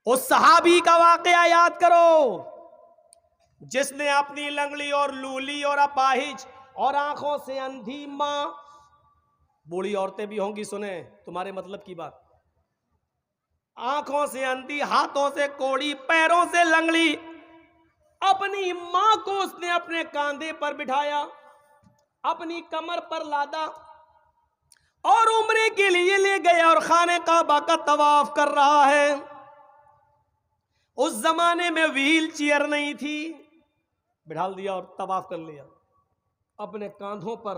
उस सहाबी का वाकया याद करो जिसने अपनी लंगड़ी और लूली और अपाहिज और आंखों से अंधी मां, बूढ़ी औरतें भी होंगी सुने तुम्हारे मतलब की बात, आंखों से अंधी, हाथों से कोड़ी, पैरों से लंगड़ी, अपनी मां को उसने अपने कांधे पर बिठाया, अपनी कमर पर लादा और उम्रे के लिए ले गया और खाने काबा का तवाफ कर रहा है। उस जमाने में व्हील चेयर नहीं थी, बिठाल दिया और तवाफ कर लिया, अपने कांधों पर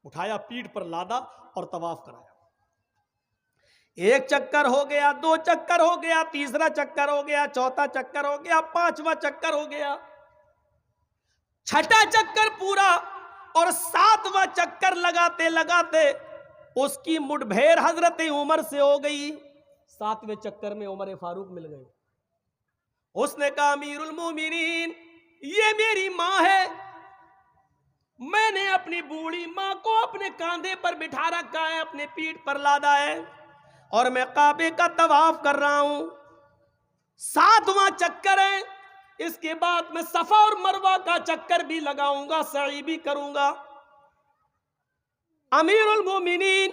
उठाया, पीठ पर लादा और तवाफ कराया। एक चक्कर हो गया, दो चक्कर हो गया, तीसरा चक्कर हो गया, चौथा चक्कर हो गया, पांचवा चक्कर हो गया, छठा चक्कर पूरा और सातवां चक्कर लगाते लगाते उसकी मुठभेड़ हजरत उमर से हो गई। सातवें चक्कर में उमर फारूक मिल गए। उसने कहा अमीरुल मोमिनीन, ये मेरी मां है, मैंने अपनी बूढ़ी मां को अपने कांधे पर बिठा रखा है, अपने पीठ पर लादा है और मैं काबे का तवाफ कर रहा हूं। सातवां चक्कर है, इसके बाद मैं सफा और मरवा का चक्कर भी लगाऊंगा, सई भी करूंगा। अमीरुल मोमिनीन,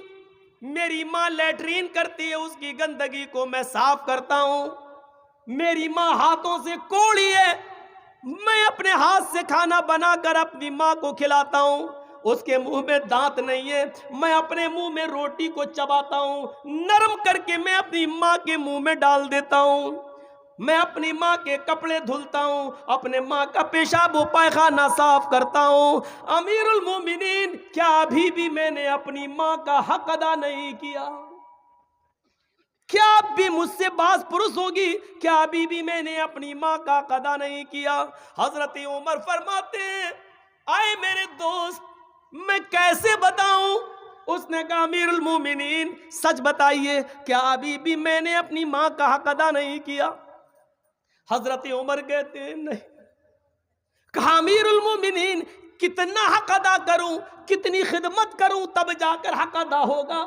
मेरी मां लैट्रीन करती है, उसकी गंदगी को मैं साफ करता हूं। मेरी मां हाथों से कोड़ी है, मैं अपने हाथ से खाना बनाकर अपनी मां को खिलाता हूं। उसके मुंह में दांत नहीं है, मैं अपने मुंह में रोटी को चबाता हूं, नरम करके मैं अपनी मां के मुंह में डाल देता हूं। मैं अपनी मां के कपड़े धुलता हूं, अपने मां का पेशाब व पायखाना साफ करता हूं। अमीरुल मोमिनीन, क्या अभी भी मैंने अपनी मां का हक अदा नहीं किया? क्या अब भी मुझसे बास पुरुष होगी? क्या अभी भी मैंने अपनी मां का हक अदा नहीं किया? हजरत उमर फरमाते हैं, आए मेरे दोस्त, मैं कैसे बताऊं? उसने कहा अमीरुल मोमिनीन, सच बताइए, क्या अभी भी मैंने अपनी मां का हक अदा नहीं किया? हजरत उमर कहते हैं नहीं। कहा अमीरुल मोमिनीन, कितना हक अदा करूं, कितनी खिदमत करूं तब जाकर हक अदा होगा?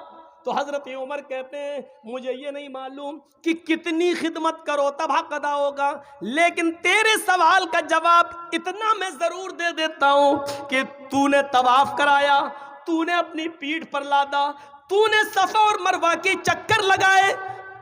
तो हजरत उमर कहते हैं मुझे ये नहीं मालूम कि कितनी खिदमत करो तब हक अदा होगा, लेकिन तेरे सवाल का जवाब इतना मैं जरूर दे देता हूं कि तूने तवाफ कराया, तूने अपनी पीठ पर लादा, तूने सफा और मरवा के चक्कर लगाए,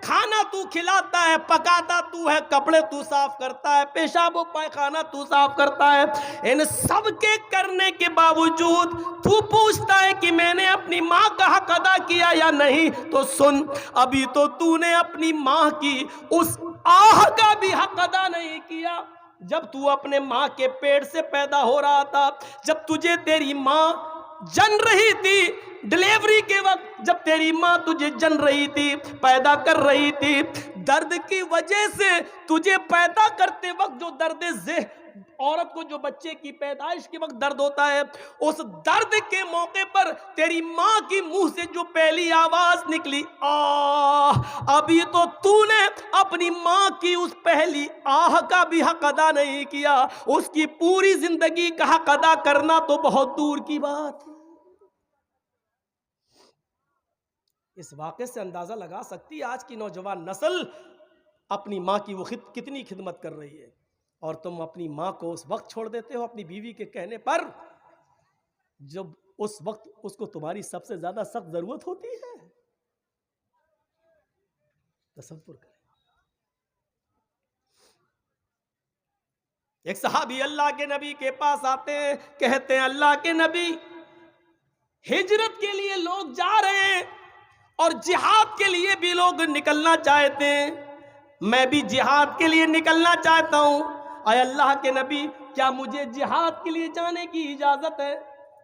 खाना तू खिलाता है, पकाता तू है, कपड़े तू साफ करता है, पेशाब व पायखाना तू साफ करता है। इन सब के करने के बावजूद तू पूछता है कि मैंने अपनी मां का हक अदा किया या नहीं? तो सुन, अभी तो तूने अपनी मां की उस आह का भी हक अदा नहीं किया जब तू अपने मां के पेट से पैदा हो रहा था, जब तुझे तेरी मां जन रही थी, डिलीवरी के वक्त जब तेरी मां तुझे जन रही थी, पैदा कर रही थी, दर्द की वजह से तुझे पैदा करते वक्त जो दर्द औरत को जो बच्चे की पैदाइश के वक्त दर्द होता है, उस दर्द के मौके पर तेरी मां की मुंह से जो पहली आवाज निकली, आह, अभी तो तूने अपनी मां की उस पहली आह का भी हक अदा नहीं किया। उसकी पूरी जिंदगी का हक अदा करना तो बहुत दूर की बात है। इस वाक़े से अंदाजा लगा सकती है आज की नौजवान नस्ल अपनी मां की वो कितनी खिदमत कर रही है, और तुम अपनी मां को उस वक्त छोड़ देते हो अपनी बीवी के कहने पर जब उस वक्त उसको तुम्हारी सबसे ज्यादा सख्त जरूरत होती है। तसव्वुर करें। एक सहाबी अल्लाह के नबी के पास आते हैं, कहते हैं अल्लाह के नबी, हिजरत के लिए लोग जा रहे हैं और जिहाद के लिए भी लोग निकलना चाहते हैं, मैं भी जिहाद के लिए निकलना चाहता हूं, अय अल्लाह के नबी, क्या मुझे जिहाद के लिए जाने की इजाजत है?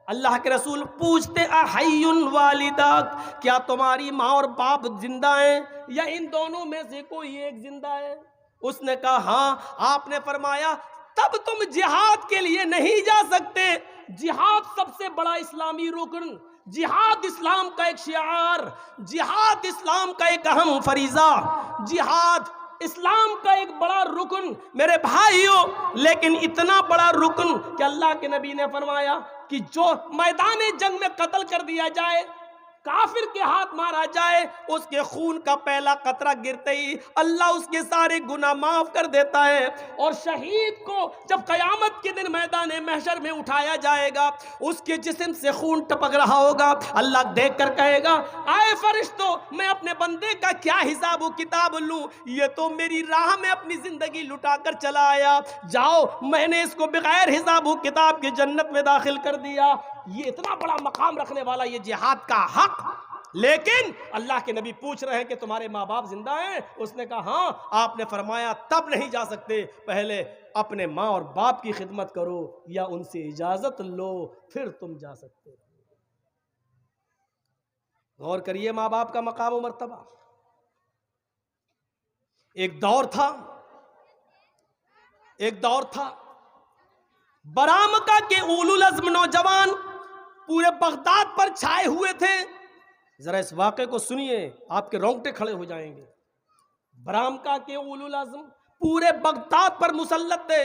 अल्लाह के रसूल पूछते अहय्युन वालिदाक, क्या तुम्हारी माँ और बाप जिंदा हैं या इन दोनों में से कोई एक जिंदा है? उसने कहा हाँ। आपने फरमाया तब तुम जिहाद के लिए नहीं जा सकते। जिहाद सबसे बड़ा इस्लामी रुकन, जिहाद इस्लाम का एक शिआर, जिहाद इस्लाम का एक अहम फरीजा, जिहाद इस्लाम का एक बड़ा रुकन मेरे भाइयों। लेकिन इतना बड़ा रुकन कि अल्लाह के नबी ने फरमाया कि जो मैदान जंग में कत्ल कर दिया जाए, काफिर के हाथ मारा जाए, उसके खून का पहला कतरा गिरते ही अल्लाह उसके सारे गुनाह माफ कर देता है। और शहीद को जब कयामत के दिन मैदान महशर में उठाया जाएगा, उसके जिस्म से खून टपक रहा होगा, अल्लाह देख कर कहेगा, आए फरिश्तों, मैं अपने बंदे का क्या हिसाब व किताब लूं? ये तो मेरी राह में अपनी जिंदगी लुटा कर चला आया, जाओ मैंने इसको बगैर हिसाब व किताब के जन्नत में दाखिल कर दिया। ये इतना बड़ा मकाम रखने वाला ये जिहाद का हक। लेकिन अल्लाह के नबी पूछ रहे हैं कि तुम्हारे माँ बाप जिंदा हैं? उसने कहा हाँ। आपने फरमाया तब नहीं जा सकते, पहले अपने माँ और बाप की खिदमत करो या उनसे इजाजत लो, फिर तुम जा सकते हो। गौर करिए माँ बाप का मकाम और मर्तबा। एक दौर था बरामका के उलुल अज़्म नौजवान पूरे बगदाद पर छाए हुए थे। जरा इस वाक़े को सुनिए, आपके रोंगटे खड़े हो जाएंगे। बरामका के उलुल अज़्म पूरे बगदाद पर मुसल्लत थे।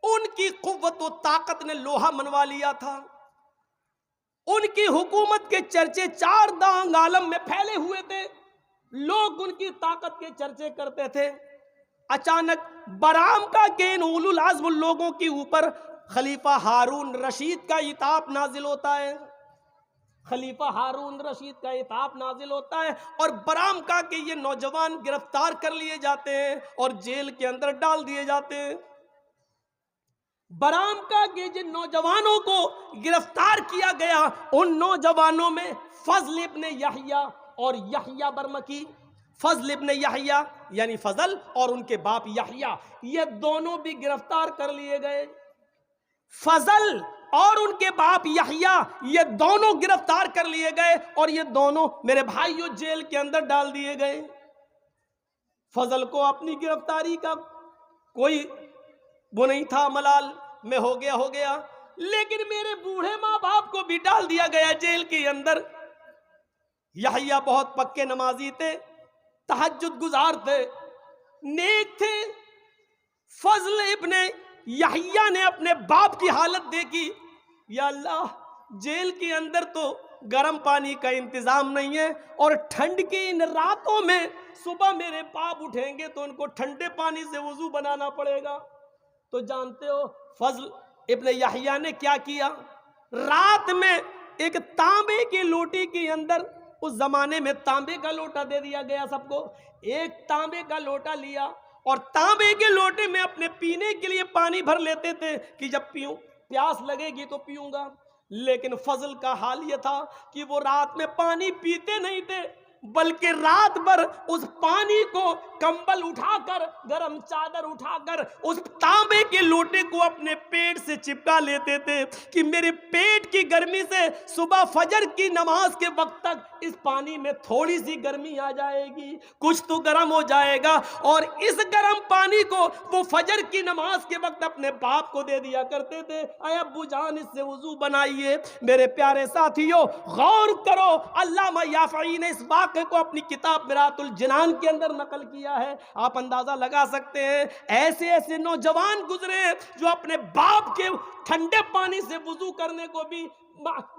उनकी कुव्वत व ताकत ने लोहा मनवा लिया था। उनकी हुकूमत के चर्चे चार दांग आलम में फैले हुए थे। लोग उनकी ताकत के चर्चे करते थे। अचानक बरामका के इन उलुल अज़्म लोगों के ऊपर खलीफा हारून रशीद का इताब नाजिल होता है। खलीफा हारून रशीद का इताब नाजिल होता है और बरामका के ये नौजवान गिरफ्तार कर लिए जाते हैं और जेल के अंदर डाल दिए जाते हैं। बरामका के जिन नौजवानों को गिरफ्तार किया गया, उन नौजवानों में फजल इब्ने यहया और यहया बरमकी, फजल इब्ने यहया यानी फजल और उनके बाप यहया, ये दोनों भी गिरफ्तार कर लिए गए। फजल और उनके बाप यहया ये दोनों गिरफ्तार कर लिए गए और ये दोनों मेरे भाइयों जेल के अंदर डाल दिए गए। फजल को अपनी गिरफ्तारी का कोई वो नहीं था, मलाल में हो गया, लेकिन मेरे बूढ़े माँ बाप को भी डाल दिया गया जेल के अंदर। यहया बहुत पक्के नमाजी थे, तहज्जुद गुजार थे, नेक थे। फजल इब्ने यहया ने अपने बाप की हालत देखी, या अल्लाह, जेल के अंदर तो गर्म पानी का इंतजाम नहीं है और ठंड की इन रातों में सुबह मेरे बाप उठेंगे तो उनको ठंडे पानी से वजू बनाना पड़ेगा। तो जानते हो फजल इब्ने यहया ने क्या किया? रात में एक तांबे की लोटी के अंदर, उस जमाने में तांबे का लोटा दे दिया गया सबको, एक तांबे का लोटा लिया और तांबे के लोटे में अपने पीने के लिए पानी भर लेते थे कि जब पीऊं, प्यास लगेगी तो पीऊंगा। लेकिन फजल का हाल यह था कि वो रात में पानी पीते नहीं थे, बल्कि रात भर उस पानी को कंबल उठाकर, गरम चादर उठाकर उस तांबे के लोटे को अपने पेट से चिपका लेते थे कि मेरे पेट की गर्मी से सुबह फजर की नमाज के वक्त तक इस पानी में थोड़ी सी गर्मी आ जाएगी, कुछ तो गर्म हो जाएगा। और इस गर्म पानी को वो फजर की नमाज के वक्त अपने बाप को दे दिया करते थे, अय अब्बू जान इससे वजू बनाइए। मेरे प्यारे साथियों, गौर करो, अल्लामा याफ़ई ने इस वाक़े को अपनी किताब मिरातुल जिनान के अंदर नकल किया है। आप अंदाजा लगा सकते हैं, ऐसे ऐसे नौजवान गुजरे जो अपने बाप के ठंडे पानी से वजू करने को भी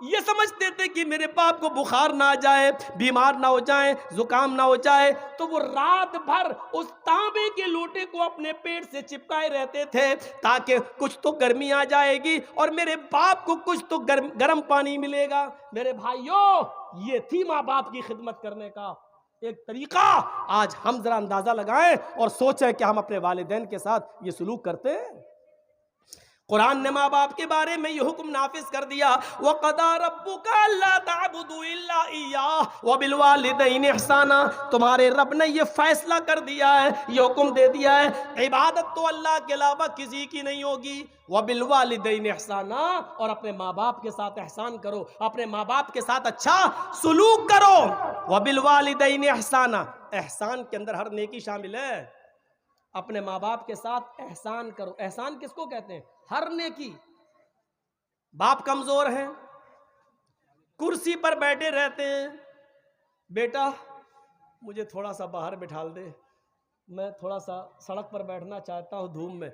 ये समझते थे कि मेरे बाप को बुखार ना आ जाए, बीमार ना हो जाए, जुकाम ना हो जाए, तो वो रात भर उस तांबे के लोटे को अपने पेट से चिपकाए रहते थे ताकि कुछ तो गर्मी आ जाएगी और मेरे बाप को कुछ तो गर्म पानी मिलेगा। मेरे भाइयों, ये थी माँ बाप की खिदमत करने का एक तरीका। आज हम जरा अंदाजा लगाएं और सोचें कि हम अपने वालिदैन के साथ ये सलूक करते हैं। कुरान ने माँ बाप के बारे में ये हुक्म नाफिज कर दिया, वक़दा रब्बुका अल्ला ताबुदू इल्ला इय्याह व बिल वालिदैनि इहसाना। तुम्हारे रब ने ये फैसला कर दिया है, ये हुक्म दे दिया है, इबादत तो अल्लाह के अलावा किसी की नहीं होगी। व बिल वालिदैनि इहसाना, और अपने माँ बाप के साथ एहसान करो, अपने माँ बाप के साथ अच्छा सुलूक करो। व बिल वालिदैनि इहसाना, एहसान के अंदर हर नेकी शामिल है। अपने माँ बाप के साथ एहसान करो। एहसान किसको कहते हैं? हर नेकी। बाप कमजोर हैं, कुर्सी पर बैठे रहते हैं, बेटा मुझे थोड़ा सा बाहर बिठा दे, मैं थोड़ा सा सड़क पर बैठना चाहता हूँ धूप में।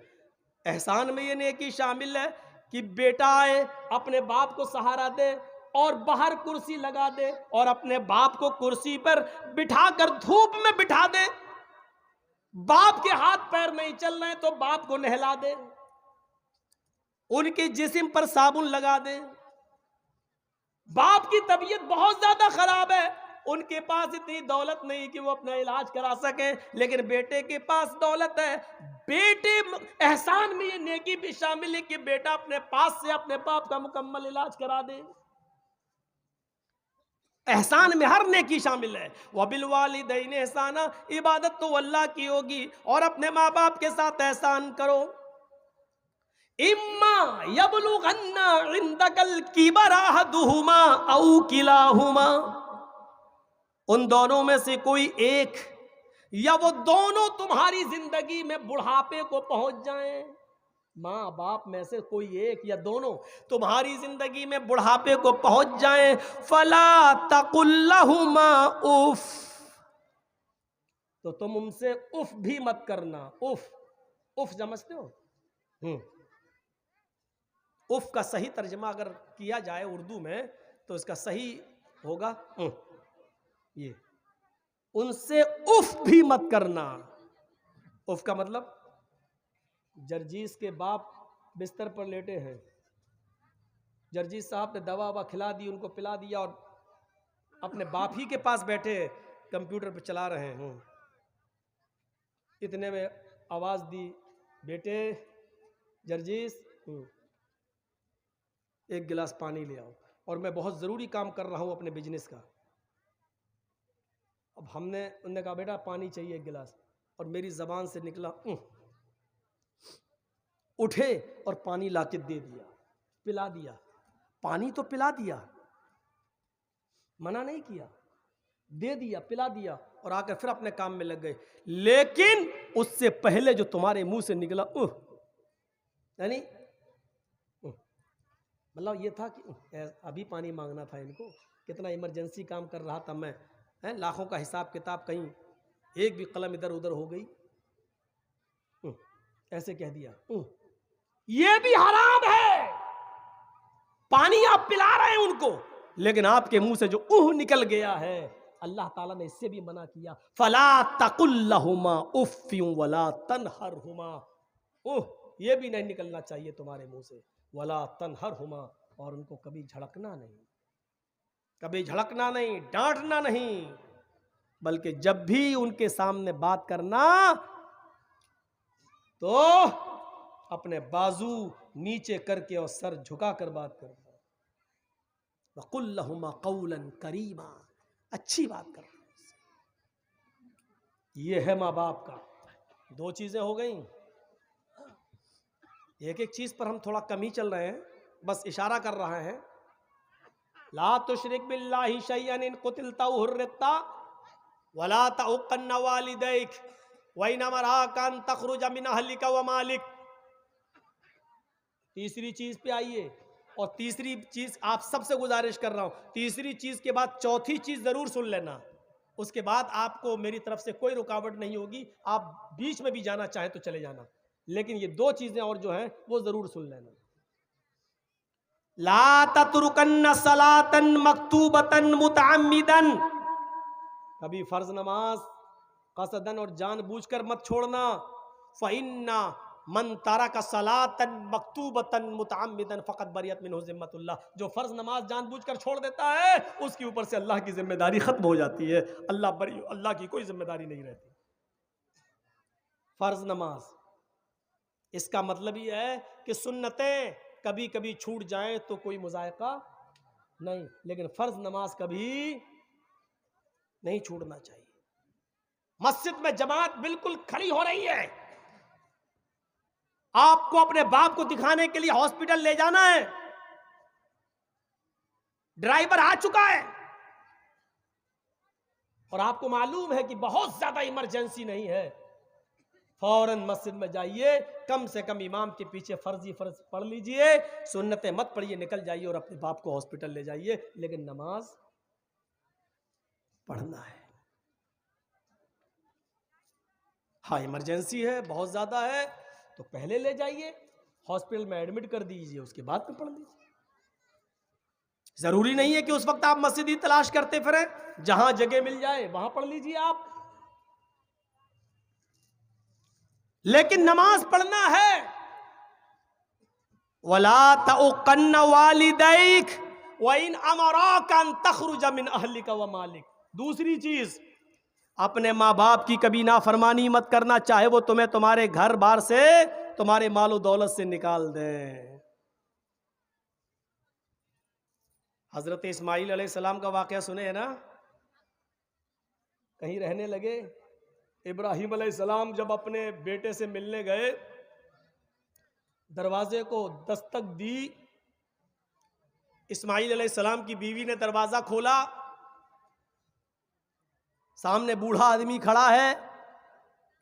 एहसान में ये नेकी शामिल है कि बेटा आए अपने बाप को सहारा दे और बाहर कुर्सी लगा दे और अपने बाप को कुर्सी पर बिठाकर धूप में बिठा दे। बाप के हाथ पैर नहीं चल रहे तो बाप को नहला दे, उनके जिस्म पर साबुन लगा दे। बाप की तबीयत बहुत ज्यादा खराब है, उनके पास इतनी दौलत नहीं कि वो अपना इलाज करा सके, लेकिन बेटे के पास दौलत है। बेटे एहसान में ये नेकी भी शामिल है कि बेटा अपने पास से अपने बाप का मुकम्मल इलाज करा दे। एहसान में हर नेकी शामिल है। वबिल वालिदैन एहसाना, इबादत तो अल्लाह की होगी और अपने माँ बाप के साथ एहसान करो। इम्मा यबलुगन्ना इंदकल किबरा अहदुहुमा औ किलाहुमा, उन दोनों में से कोई एक या वो दोनों तुम्हारी जिंदगी में बुढ़ापे को पहुंच जाएं। माँ बाप में से कोई एक या दोनों तुम्हारी जिंदगी में बुढ़ापे को पहुंच जाएं, फला तकुल्लहुमा उफ, तो तुम उनसे उफ भी मत करना। उफ, उफ समझते हो? उफ का सही तर्जमा अगर किया जाए उर्दू में तो इसका सही होगा ये, उनसे उफ भी मत करना। उफ का मतलब, जर्जीस के बाप बिस्तर पर लेटे हैं, जर्जीस साहब ने दवा ववा खिला दी, उनको पिला दिया और अपने बाप ही के पास बैठे कंप्यूटर पर चला रहे हैं। इतने में आवाज दी, बेटे जर्जीस एक गिलास पानी ले आओ, और मैं बहुत ज़रूरी काम कर रहा हूँ अपने बिजनेस का। अब उनने कहा बेटा पानी चाहिए एक गिलास, और मेरी ज़बान से निकला उठे और पानी लाके दे दिया, पिला दिया। पानी तो पिला दिया, मना नहीं किया, दे दिया, पिला दिया, और आकर फिर अपने काम में लग गए। लेकिन उससे पहले जो तुम्हारे मुंह से निकला यानी मतलब ये था कि अभी पानी मांगना था इनको, कितना इमरजेंसी काम कर रहा था मैं, लाखों का हिसाब किताब, कहीं एक भी कलम इधर उधर हो गई, ऐसे कह दिया। ये भी हराम है। पानी आप पिला रहे हैं उनको, लेकिन आपके मुंह से जो निकल गया है, अल्लाह ताला ने इससे भी मना किया। फला तकुल्लहुमा उफ़्फ़िन वला तनहरहुमा, ये भी नहीं निकलना चाहिए तुम्हारे मुंह से। वला तनहरहुमा, और उनको कभी झड़कना नहीं, कभी झड़कना नहीं, डांटना नहीं, बल्कि जब भी उनके सामने बात करना तो अपने बाजू नीचे करके और सर झुका कर बात करना। वक़ुल लहुमा क़ौलन करीमा, अच्छी बात करना। ये है माँ बाप का। दो चीजें हो गई। एक एक चीज पर हम थोड़ा कम ही चल रहे हैं, बस इशारा कर रहे हैं। ला तुशरिक बिल्लाहि शैअन इन कुतिलता हुर्रिता वला तउक़न्न वालिदैक व इन अमराका अन तख़रुज मिन अहलिका व मालिक। तीसरी चीज पे आइए, और तीसरी चीज आप सबसे गुजारिश कर रहा हूं, तीसरी चीज के बाद चौथी चीज जरूर सुन लेना। उसके बाद आपको मेरी तरफ से कोई रुकावट नहीं होगी, आप बीच में भी जाना चाहें तो चले जाना, लेकिन ये दो चीजें और जो हैं वो जरूर सुन लेना। ला ततरुकन्न सलातन मक्तूबतन मुतअम्मिदन, कभी फर्ज नमाज कसदन और जानबूझकर मत छोड़ना। फ़इन्ना मन तरका सलातन मक्तूबतन मुतअम्मिदन फ़क़द बरियत मिन्हु ज़िम्मतुल्लाह, जो फर्ज नमाज जानबूझकर छोड़ देता है उसके ऊपर से अल्लाह की जिम्मेदारी खत्म हो जाती है। अल्लाह की कोई जिम्मेदारी नहीं रहती। फर्ज नमाज, इसका मतलब ये है कि सुन्नतें कभी कभी छूट जाएं तो कोई मुज़ायका नहीं, लेकिन फर्ज नमाज कभी नहीं छूटना चाहिए। मस्जिद में जमात बिल्कुल खड़ी हो रही है, आपको अपने बाप को दिखाने के लिए हॉस्पिटल ले जाना है, ड्राइवर आ चुका है और आपको मालूम है कि बहुत ज्यादा इमरजेंसी नहीं है, फौरन मस्जिद में जाइए, कम से कम इमाम के पीछे फर्ज पढ़ लीजिए, सुन्नतें मत पढ़िए, निकल जाइए और अपने बाप को हॉस्पिटल ले जाइए, लेकिन नमाज पढ़ना है। हाँ इमरजेंसी है, बहुत ज्यादा है तो पहले ले जाइए, हॉस्पिटल में एडमिट कर दीजिए, उसके बाद में पढ़ लीजिए। जरूरी नहीं है कि उस वक्त आप मस्जिद ही तलाश करते फिरें, जहां जगह मिल जाए वहां पढ़ लीजिए आप। लेकिन नमाज पढ़ना है। वला तउकन्न वालिदैक व इन अमराका अन तखरुज मिन अहलिका व मालिक। दूसरी चीज, अपने माँ बाप की कभी नाफरमानी मत करना, चाहे वो तुम्हें तुम्हारे घर बार से, तुम्हारे मालो दौलत से निकाल दें। हजरत इस्माइल अलैहिस्सलाम का वाकया सुने है ना, कहीं रहने लगे। इब्राहिम अलैहिस्सलाम जब अपने बेटे से मिलने गए, दरवाजे को दस्तक दी, इस्माइल अलैहिस्सलाम की बीवी ने दरवाजा खोला, सामने बूढ़ा आदमी खड़ा है।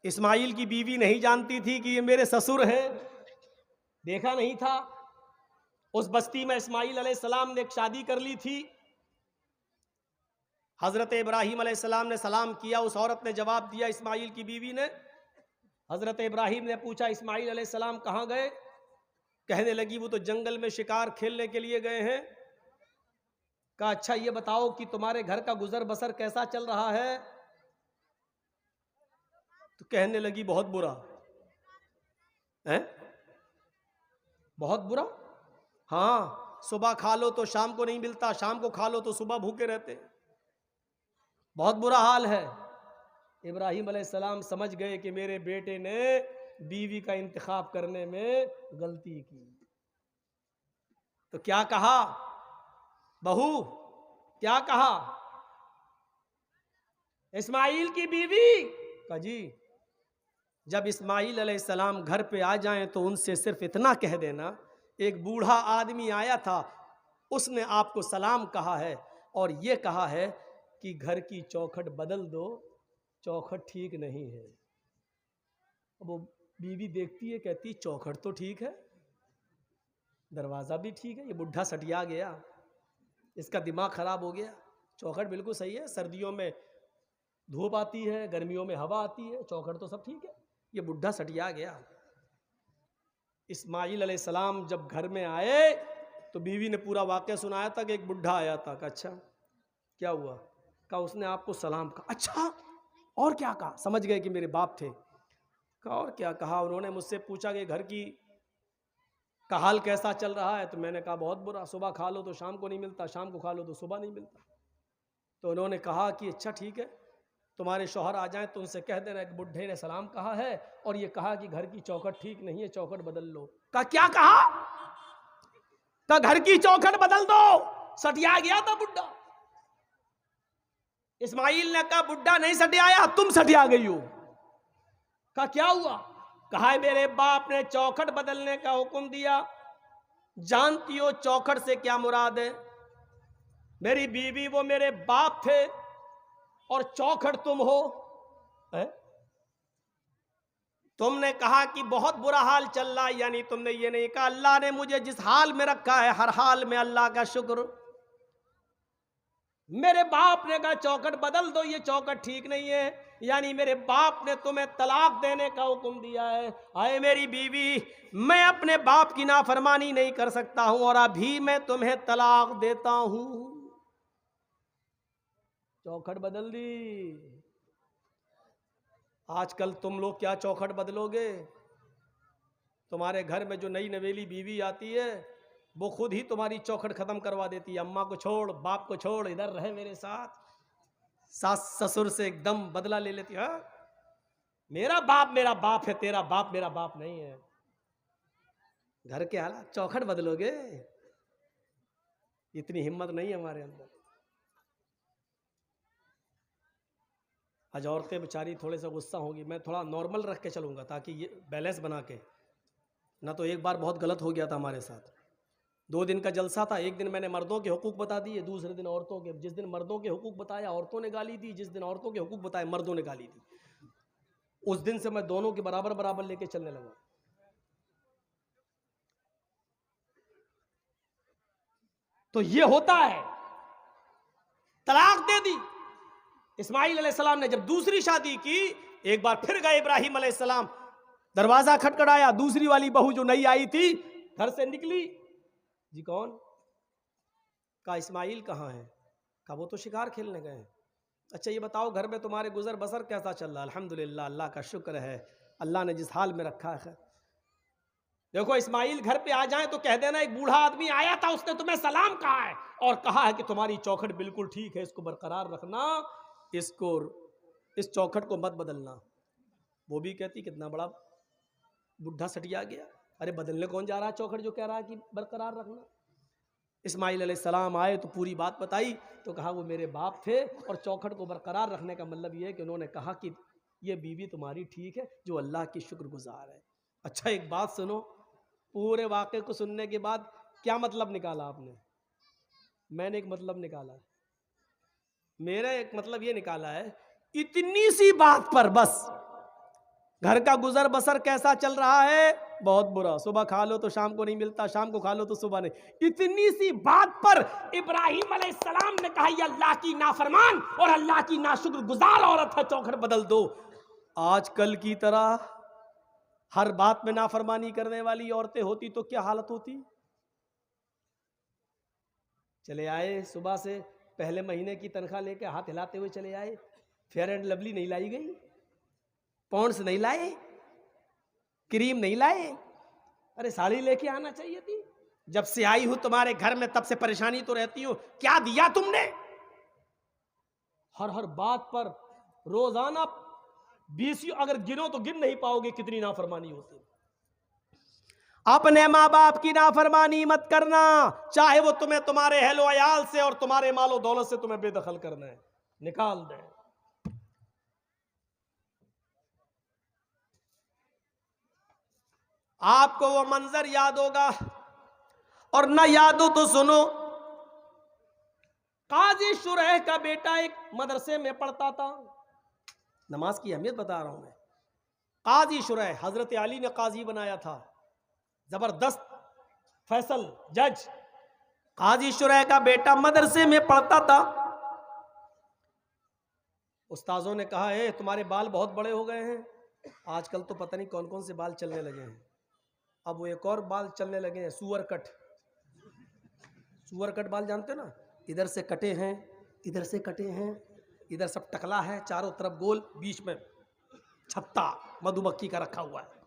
इस्माइल की बीवी नहीं जानती थी कि ये मेरे ससुर हैं, देखा नहीं था। उस बस्ती में इस्माइल अलैहिस्सलाम ने एक शादी कर ली थी। हजरत इब्राहिम अलैहिस्सलाम ने सलाम किया, उस औरत ने जवाब दिया इस्माइल की बीवी ने। हजरत इब्राहिम ने पूछा इस्माइल अलैहिस्सलाम कहाँ गए? कहने लगी वो तो जंगल में शिकार खेलने के लिए गए हैं। कहा अच्छा ये बताओ कि तुम्हारे घर का गुजर बसर कैसा चल रहा है? तो कहने लगी बहुत बुरा है। बहुत बुरा? हाँ, सुबह खा लो तो शाम को नहीं मिलता, शाम को खा लो तो सुबह भूखे रहते, बहुत बुरा हाल है। इब्राहिम अलैहिस्सलाम समझ गए कि मेरे बेटे ने बीवी का इंतखाब करने में गलती की। तो क्या कहा? बहू क्या कहा? इस्माइल की बीवी का जी, जब इस्माइल अलैहिस्सलाम घर पे आ जाएं तो उनसे सिर्फ इतना कह देना, एक बूढ़ा आदमी आया था, उसने आपको सलाम कहा है और ये कहा है कि घर की चौखट बदल दो, चौखट ठीक नहीं है। वो बीवी देखती है, कहती चौखट तो ठीक है, दरवाज़ा भी ठीक है, ये बुढ़ा सटिया गया, इसका दिमाग खराब हो गया। चौखट बिल्कुल सही है, सर्दियों में धूप आती है, गर्मियों में हवा आती है, चौखट तो सब ठीक है, ये बुढ़ा सटिया गया। इस्माइल अलैहिस्सलाम जब घर में आए तो बीवी ने पूरा वाक़या सुनाया था कि एक बुढ़ा आया था। कहा अच्छा क्या हुआ? कहा उसने आपको सलाम कहा। अच्छा और क्या कहा? समझ गए कि मेरे बाप थे। कहा और क्या कहा? उन्होंने मुझसे पूछा कि घर की का हाल कैसा चल रहा है? तो मैंने कहा बहुत बुरा, सुबह खा लो तो शाम को नहीं मिलता, शाम को खा लो तो सुबह नहीं मिलता। तो उन्होंने कहा कि अच्छा ठीक है, तुम्हारे शौहर आ जाएं तो उनसे कह देना एक बुढ़े ने सलाम कहा है और ये कहा कि घर की चौखट ठीक नहीं है, चौखट बदल लो। कहा क्या कहा? कहा घर की चौखट बदल दो, सटिया गया था बुढ़ा। इस्माइल ने कहा बुढ़ा नहीं सटियाया, तुम सटिया गई हो। कहा क्या हुआ? कहा मेरे बाप ने चौखट बदलने का हुक्म दिया। जानती हो चौखट से क्या मुराद है? मेरी बीवी वो मेरे बाप थे और चौखट तुम हो है? तुमने कहा कि बहुत बुरा हाल चल रहा है, यानी तुमने ये नहीं कहा अल्लाह ने मुझे जिस हाल में रखा है हर हाल में अल्लाह का शुक्र। मेरे बाप ने कहा चौखट बदल दो, ये चौखट ठीक नहीं है, यानी मेरे बाप ने तुम्हें तलाक देने का हुक्म दिया है। आए मेरी बीवी, मैं अपने बाप की नाफरमानी नहीं कर सकता हूं और अभी मैं तुम्हें तलाक देता हूं। चौखट बदल दी। आजकल तुम लोग क्या चौखट बदलोगे? तुम्हारे घर में जो नई नवेली बीवी आती है वो खुद ही तुम्हारी चौखट खत्म करवा देती है। अम्मा को छोड़, बाप को छोड़, इधर रहे मेरे साथ। सास ससुर से एकदम बदला ले लेती है। मेरा बाप है, तेरा बाप मेरा बाप नहीं है। घर के हालात, चौखट बदलोगे? इतनी हिम्मत नहीं है हमारे अंदर। आज औरतें बेचारी थोड़े सा गुस्सा होगी, मैं थोड़ा नॉर्मल रख के चलूँगा ताकि ये बैलेंस बना के ना। तो एक बार बहुत गलत हो गया था हमारे साथ। 2 दिन का जलसा था, एक दिन मैंने मर्दों के हुकूक बता दिए, दूसरे दिन औरतों के। जिस दिन मर्दों के हुकूक बताया औरतों ने गाली दी, जिस दिन औरतों के हुकूक बताए मर्दों ने गाली दी। उस दिन से मैं दोनों के बराबर बराबर लेके चलने लगा। तो ये होता है। तलाक दे दी। इस्माइल अलैहिस्सलाम ने जब दूसरी शादी की, एक बार फिर गए इब्राहिम अलैहिस्सलाम, दरवाजा खटखटाया। दूसरी वाली बहू जो नई आई थी घर से निकली। जी कौन? कहा इस्माइल कहाँ है? कहा वो तो शिकार खेलने गए हैं। अच्छा ये बताओ घर में तुम्हारे गुजर बसर कैसा चल रहा? अल्हम्दुलिल्लाह, अल्लाह का शुक्र है, अल्लाह ने जिस हाल में रखा है। देखो इस्माइल घर पे आ जाए तो कह देना एक बूढ़ा आदमी आया था, उसने तुम्हें सलाम कहा है और कहा है कि तुम्हारी चौखट बिल्कुल ठीक है, इसको बरकरार रखना, इसको इस चौखट को मत बदलना। वो भी कहती कितना बड़ा बुढ़ा सटिया गया, अरे बदलने कौन जा रहा है चौखट जो कह रहा है कि बरकरार रखना। इस्माइल अलैहिस्सलाम आए तो पूरी बात बताई, तो कहा वो मेरे बाप थे और चौखट को बरकरार रखने का मतलब ये है कि उन्होंने कहा कि ये बीवी तुम्हारी ठीक है जो अल्लाह की शुक्रगुजार है। अच्छा एक बात सुनो, पूरे वाक़े को सुनने के बाद क्या मतलब निकाला आपने? मैंने एक मतलब निकाला, मेरा एक मतलब ये निकाला है, इतनी सी बात पर बस घर का गुजर बसर कैसा चल रहा है? बहुत बुरा, सुबह खा लो तो शाम को नहीं मिलता, शाम को खा लो तो सुबह नहीं। इतनी सी बात पर इब्राहिम अलैहिस्सलाम ने कहा ये अल्लाह की नाफरमान और अल्लाह की नाशुक्रगुजार औरत है, चौखट बदल दो। आजकल की तरह हर बात में नाफरमानी करने वाली औरतें होती तो क्या हालत होती? चले आए सुबह से, पहले महीने की तनख्वाह लेके हाथ हिलाते हुए चले आए, फेयर एंड लवली नहीं लाई गई, पॉन्ड्स नहीं लाए, क्रीम नहीं लाए, अरे साड़ी लेके आना चाहिए थी। जब से आई हूं तुम्हारे घर में तब से परेशानी तो रहती हूं, क्या दिया तुमने? हर हर बात पर रोजाना 20 अगर गिनो तो गिन नहीं पाओगे कितनी नाफरमानी होती। अपने माँ बाप की नाफरमानी मत करना, चाहे वो तुम्हें तुम्हारे हेलो अयाल से और तुम्हारे मालो दौलत से तुम्हें बेदखल करना है, निकाल दे। आपको वो मंजर याद होगा और ना याद हो तो सुनो, काजी शुरैह का बेटा एक मदरसे में पढ़ता था। नमाज की अहमियत बता रहा हूं मैं। काजी शुरैह, हजरत अली ने काजी बनाया था, जबरदस्त फैसल जज। काजी शुरैह का बेटा मदरसे में पढ़ता था। उस्ताजों ने कहा है तुम्हारे बाल बहुत बड़े हो गए हैं, आजकल तो पता नहीं कौन कौन से बाल चलने लगे हैं। अब वो एक और बाल चलने लगे हैं, सुअर कट। सुअर कट बाल जानते ना, इधर से कटे हैं, इधर से कटे हैं, इधर सब टकला है, चारों तरफ गोल, बीच में छत्ता मधुमक्खी का रखा हुआ है।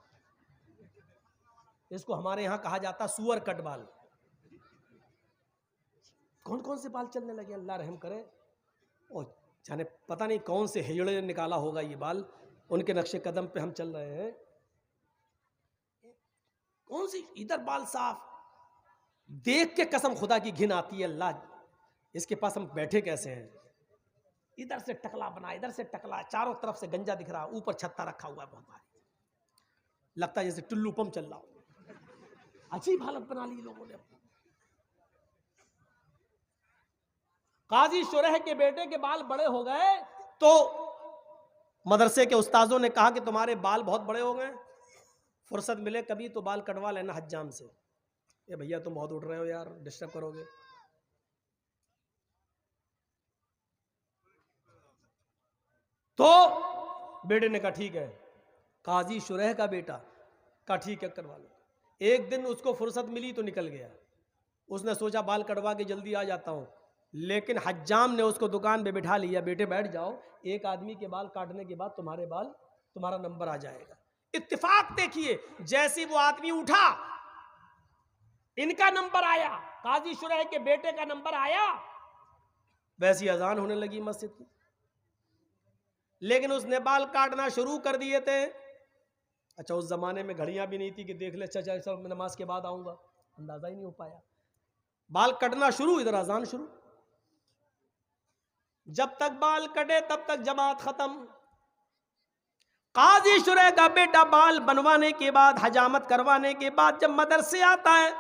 इसको हमारे यहां कहा जाता सुअर कट बाल। कौन कौन से बाल चलने लगे, अल्लाह रहम करे। और जाने पता नहीं कौन से हिजड़े ने निकाला होगा ये बाल, उनके नक्शे कदम पे हम चल रहे हैं। कौन सी इधर बाल साफ, देख के कसम खुदा की घिन आती है, अल्लाह इसके पास हम बैठे कैसे हैं। इधर से टकला बना, इधर से टकला, चारों तरफ से गंजा दिख रहा, ऊपर छत्ता रखा हुआ है बहुत भारी, लगता है जैसे टुल्लू पंप चल रहा हो। अजीब हालत बना ली लोगों ने। काजी शुरैह के बेटे के बाल बड़े हो गए तो मदरसे के उस्ताजों ने कहा कि तुम्हारे बाल बहुत बड़े हो गए, फुर्सत मिले कभी तो बाल कटवा लेना हज्जाम से। ये भैया तुम बहुत उठ रहे हो यार, डिस्टर्ब करोगे। तो बेटे ने कहा ठीक है, काजी शुरैह का बेटा कहा ठीक है करवा लो। एक दिन उसको फुर्सत मिली तो निकल गया, उसने सोचा बाल कटवा के जल्दी आ जाता हूं, लेकिन हज्जाम ने उसको दुकान पे बिठा लिया, बेटे बैठ जाओ, एक आदमी के बाल काटने के बाद तुम्हारा नंबर आ जाएगा। इत्तेफाक देखिए, जैसे वो आदमी उठा इनका नंबर आया, काजी शुरैह के बेटे का नंबर आया, वैसी अजान होने लगी मस्जिद की। लेकिन उसने बाल काटना शुरू कर दिए थे। अच्छा उस जमाने में घड़ियां भी नहीं थी कि देख ले चाचा सर मैं नमाज के बाद आऊंगा, अंदाजा ही नहीं हो पाया। बाल कटना शुरू, इधर अजान शुरू। जब तक बाल कटे तब तक जमात खत्म। काजी शुरैह का बेटा बाल बनवाने के बाद, हजामत करवाने के बाद जब मदरसे आता है,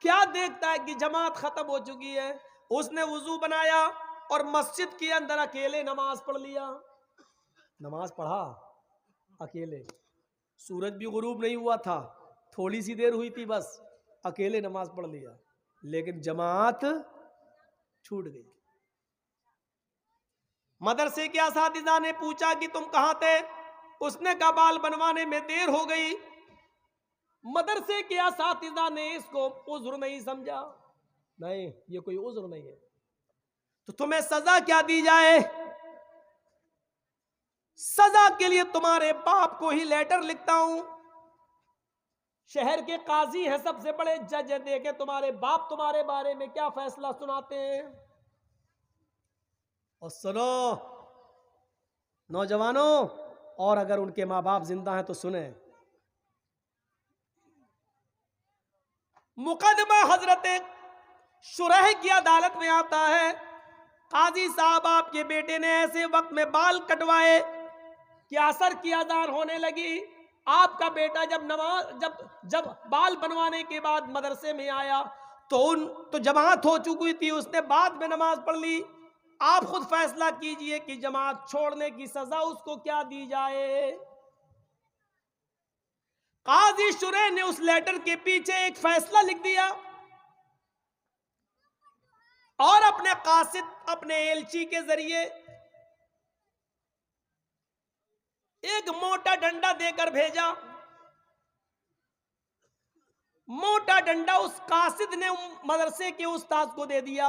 क्या देखता है कि जमात खत्म हो चुकी है। उसने वुजू बनाया और मस्जिद के अंदर अकेले नमाज पढ़ लिया। नमाज पढ़ा अकेले, सूरज भी गुरूब नहीं हुआ था, थोड़ी सी देर हुई थी बस, अकेले नमाज पढ़ लिया, लेकिन जमात छूट गई। मदरसे के असातिज़ा ने पूछा कि तुम कहां थे, उसने कहा बाल बनवाने में देर हो गई। मदरसे के असातिज़ा ने इसको उज़्र नहीं समझा, नहीं, ये कोई उज़्र नहीं है। तो तुम्हें सजा क्या दी जाए? सजा के लिए तुम्हारे बाप को ही लेटर लिखता हूं। शहर के काजी हैं, सबसे बड़े जज हैं, देखे तुम्हारे बाप तुम्हारे बारे में क्या फैसला सुनाते हैं। और सुनो नौजवानों, और अगर उनके माँ बाप जिंदा हैं तो सुने। मुकदमा हजरत शुरह की अदालत में आता है, काजी साहब आपके बेटे ने ऐसे वक्त में बाल कटवाए कि असर की अजान होने लगी। आपका बेटा जब बाल बनवाने के बाद मदरसे में आया तो जमात हो चुकी थी, उसने बाद में नमाज पढ़ ली। आप खुद फैसला कीजिए कि जमात छोड़ने की सजा उसको क्या दी जाए। काजी शुरह ने उस लेटर के पीछे एक फैसला लिख दिया और अपने कासिद, अपने एलची के जरिए एक मोटा डंडा देकर भेजा। मोटा डंडा उस कासिद ने मदरसे के उस्ताद को दे दिया,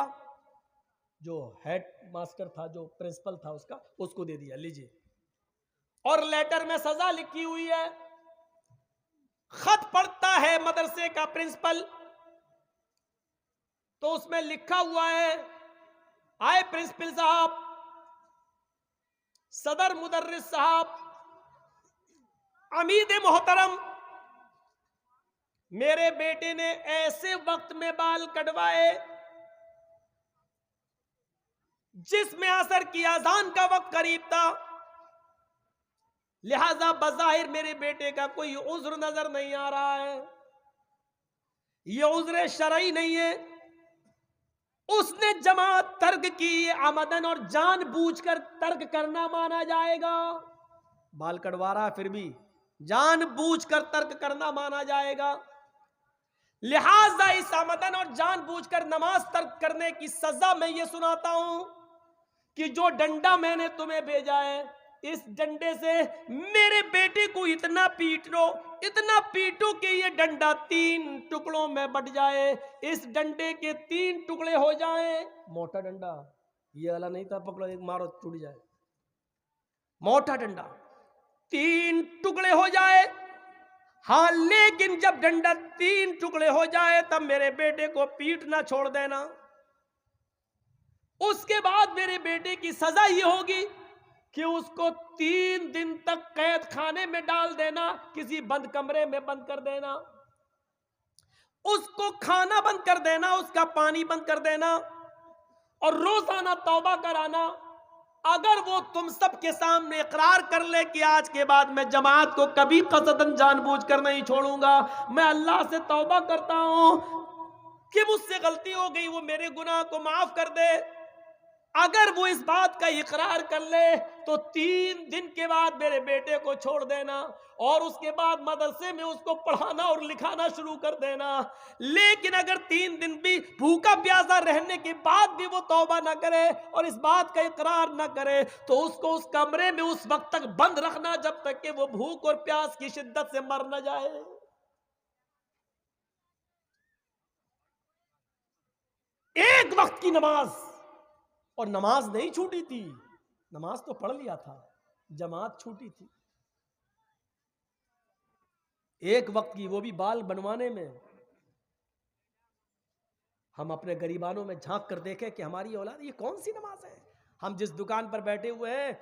जो हेड मास्टर था, जो प्रिंसिपल था उसको दे दिया, लीजिए। और लेटर में सजा लिखी हुई है। खत पढ़ता है मदरसे का प्रिंसिपल, तो उसमें लिखा हुआ है, आए प्रिंसिपल साहब, सदर मुदर्रिस साहब, अमीद मोहतरम, मेरे बेटे ने ऐसे वक्त में बाल कटवाए जिसमें असर की अजान का वक्त करीब था, लिहाजा बज़ाहिर मेरे बेटे का कोई उज़्र नजर नहीं आ रहा है, यह उज़्र शरई नहीं है। उसने जमात तर्क की, आमदन और जानबूझकर तर्क करना माना जाएगा। बाल कटवा रहा फिर भी जानबूझकर तर्क करना माना जाएगा। लिहाजा इस आमदन और जानबूझकर नमाज तर्क करने की सजा मैं ये सुनाता हूं कि जो डंडा मैंने तुम्हें भेजा है, इस डंडे से मेरे बेटे को इतना पीटो कि ये डंडा 3 टुकड़ों में बट जाए, इस डंडे के 3 टुकड़े हो जाएं। मोटा डंडा, ये वाला नहीं था पकड़ो एक मारो टूट जाए, मोटा डंडा 3 टुकड़े हो जाए। हाँ, लेकिन जब डंडा 3 टुकड़े हो जाए तब मेरे बेटे को पीटना छोड़ देना। उसके बाद मेरे बेटे की सजा ये होगी कि उसको 3 दिन तक कैद खाने में डाल देना, किसी बंद कमरे में बंद कर देना, उसको खाना बंद कर देना, उसका पानी बंद कर देना और रोजाना तौबा कराना। अगर वो तुम सबके सामने इकरार कर ले कि आज के बाद मैं जमात को कभी कसदन जानबूझकर नहीं छोड़ूंगा, मैं अल्लाह से तौबा करता हूं कि मुझसे गलती हो गई, वो मेरे गुनाह को माफ कर दे, अगर वो इस बात का इकरार कर ले तो 3 दिन के बाद मेरे बेटे को छोड़ देना और उसके बाद मदरसे में उसको पढ़ाना और लिखाना शुरू कर देना। लेकिन अगर 3 दिन भी भूखा प्यासा रहने के बाद भी वो तौबा ना करे और इस बात का इकरार ना करे तो उसको उस कमरे में उस वक्त तक बंद रखना जब तक कि वो भूख और प्यास की शिद्दत से मर न जाए। एक वक्त की नमाज, और नमाज नहीं छूटी थी, नमाज तो पढ़ लिया था, जमात छूटी थी एक वक्त की, वो भी बाल बनवाने में। हम अपने गरीबानों में झांक कर देखें कि हमारी औलाद, ये कौन सी नमाज है। हम जिस दुकान पर बैठे हुए हैं,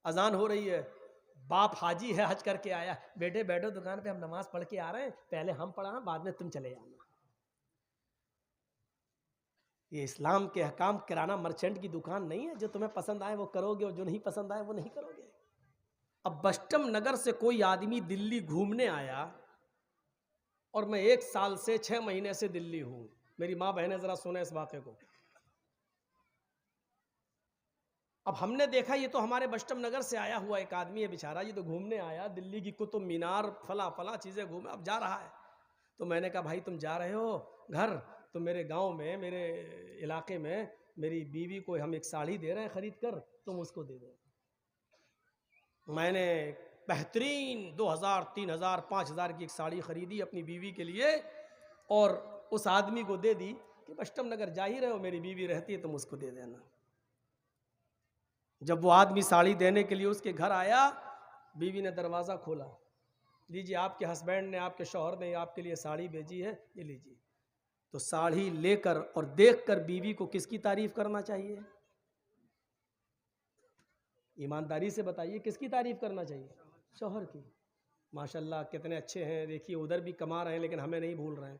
अजान हो रही है, बाप हाजी है, हज करके आया, बेटे बैठो दुकान पे, हम नमाज पढ़ के आ रहे हैं, पहले हम पढ़ा, बाद में तुम चले आना। ये इस्लाम के हकाम किराना मर्चेंट की दुकान नहीं है, जो तुम्हें पसंद आए वो करोगे और जो नहीं पसंद आए वो नहीं करोगे। अब बस्टम नगर से कोई आदमी दिल्ली घूमने आया, और मैं 1 साल से 6 महीने से दिल्ली हूं। मेरी माँ बहनें जरा सुने इस बातें को। अब हमने देखा ये तो हमारे बस्टम नगर से आया हुआ एक आदमी है बेचारा, ये तो घूमने आया, दिल्ली की कुतुब मीनार फला फला चीजें घूमे, अब जा रहा है। तो मैंने कहा भाई तुम जा रहे हो घर, तो मेरे गांव में, मेरे इलाके में मेरी बीवी को हम एक साड़ी दे रहे हैं खरीद कर, तुम उसको दे दो। मैंने बेहतरीन 2000, 3000, 5000 की एक साड़ी खरीदी अपनी बीवी के लिए और उस आदमी को दे दी अष्टम नगर जा ही रहे हो, मेरी बीवी रहती है, तुम उसको दे देना। जब वो आदमी साड़ी देने के लिए उसके घर आया, बीवी ने दरवाज़ा खोला, लीजिए आपके हस्बैंड ने, आपके शौहर ने आपके लिए साड़ी भेजी है, ये लीजिए। तो साड़ी लेकर और देखकर बीवी को किसकी तारीफ करना चाहिए? ईमानदारी से बताइए, किसकी तारीफ करना चाहिए? शौहर की। माशाल्लाह कितने अच्छे हैं, देखिए उधर भी कमा रहे हैं लेकिन हमें नहीं भूल रहे हैं।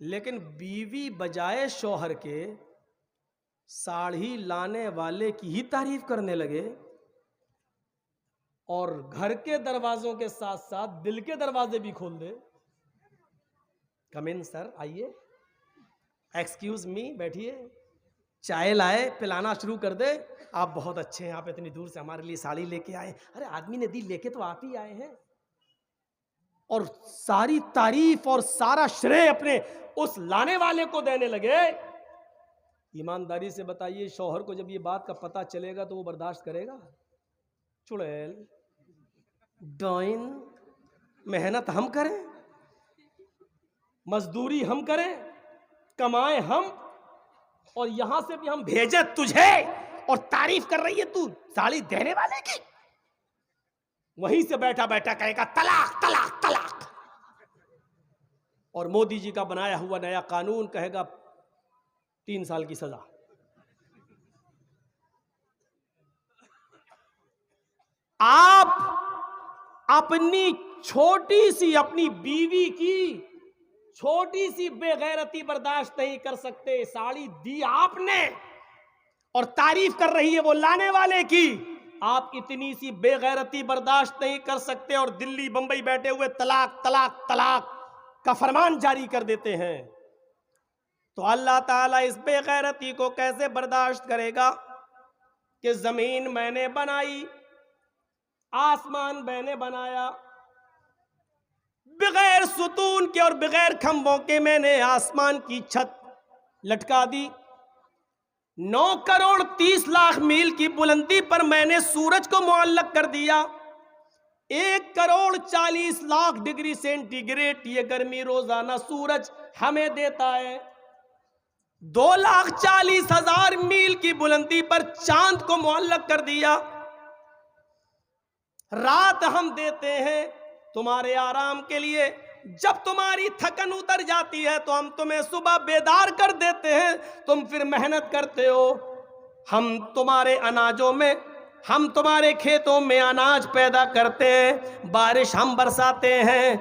लेकिन बीवी बजाय शौहर के साड़ी लाने वाले की ही तारीफ करने लगे, और घर के दरवाजों के साथ साथ दिल के दरवाजे भी खोल दे। कम इन सर, आइए, एक्सक्यूज मी, बैठिए, चाय लाए, पिलाना शुरू कर दे। आप बहुत अच्छे हैं, आप इतनी दूर से हमारे लिए साड़ी लेके आए। अरे आदमी ने दी, लेके तो आप ही आए हैं। और सारी तारीफ और सारा श्रेय अपने उस लाने वाले को देने लगे। ईमानदारी से बताइए, शौहर को जब ये बात का पता चलेगा तो वो बर्दाश्त करेगा? चुड़ैल, डाइन, मेहनत हम करें, मजदूरी हम करें, कमाए हम, और यहां से भी हम भेजे तुझे, और तारीफ कर रही है तू साड़ी देने वाले की। वहीं से बैठा बैठा कहेगा तलाक तलाक तलाक। और मोदी जी का बनाया हुआ नया कानून कहेगा 3 साल की सजा। आप अपनी छोटी सी, अपनी बीवी की छोटी सी बेगैरती बर्दाश्त नहीं कर सकते। साड़ी दी आपने और तारीफ कर रही है वो लाने वाले की। आप इतनी सी बेगैरती बर्दाश्त नहीं कर सकते और दिल्ली बंबई बैठे हुए तलाक तलाक तलाक का फरमान जारी कर देते हैं। तो अल्लाह ताला इस बेगैरती को कैसे बर्दाश्त करेगा कि जमीन मैंने बनाई, आसमान मैंने बनाया, बगैर सुतून के और बगैर खंभों के मैंने आसमान की छत लटका दी। 9 करोड़ 30 लाख मील की बुलंदी पर मैंने सूरज को मुअल्लक कर दिया। 1 करोड़ 40 लाख डिग्री सेंटीग्रेड ये गर्मी रोजाना सूरज हमें देता है। 2,40,000 मील की बुलंदी पर चांद को मुअल्लक कर दिया। रात हम देते हैं तुम्हारे आराम के लिए। जब तुम्हारी थकन उतर जाती है तो हम तुम्हें सुबह बेदार कर देते हैं, तुम फिर मेहनत करते हो। हम तुम्हारे अनाजों में, हम तुम्हारे खेतों में अनाज पैदा करते हैं, बारिश हम बरसाते हैं,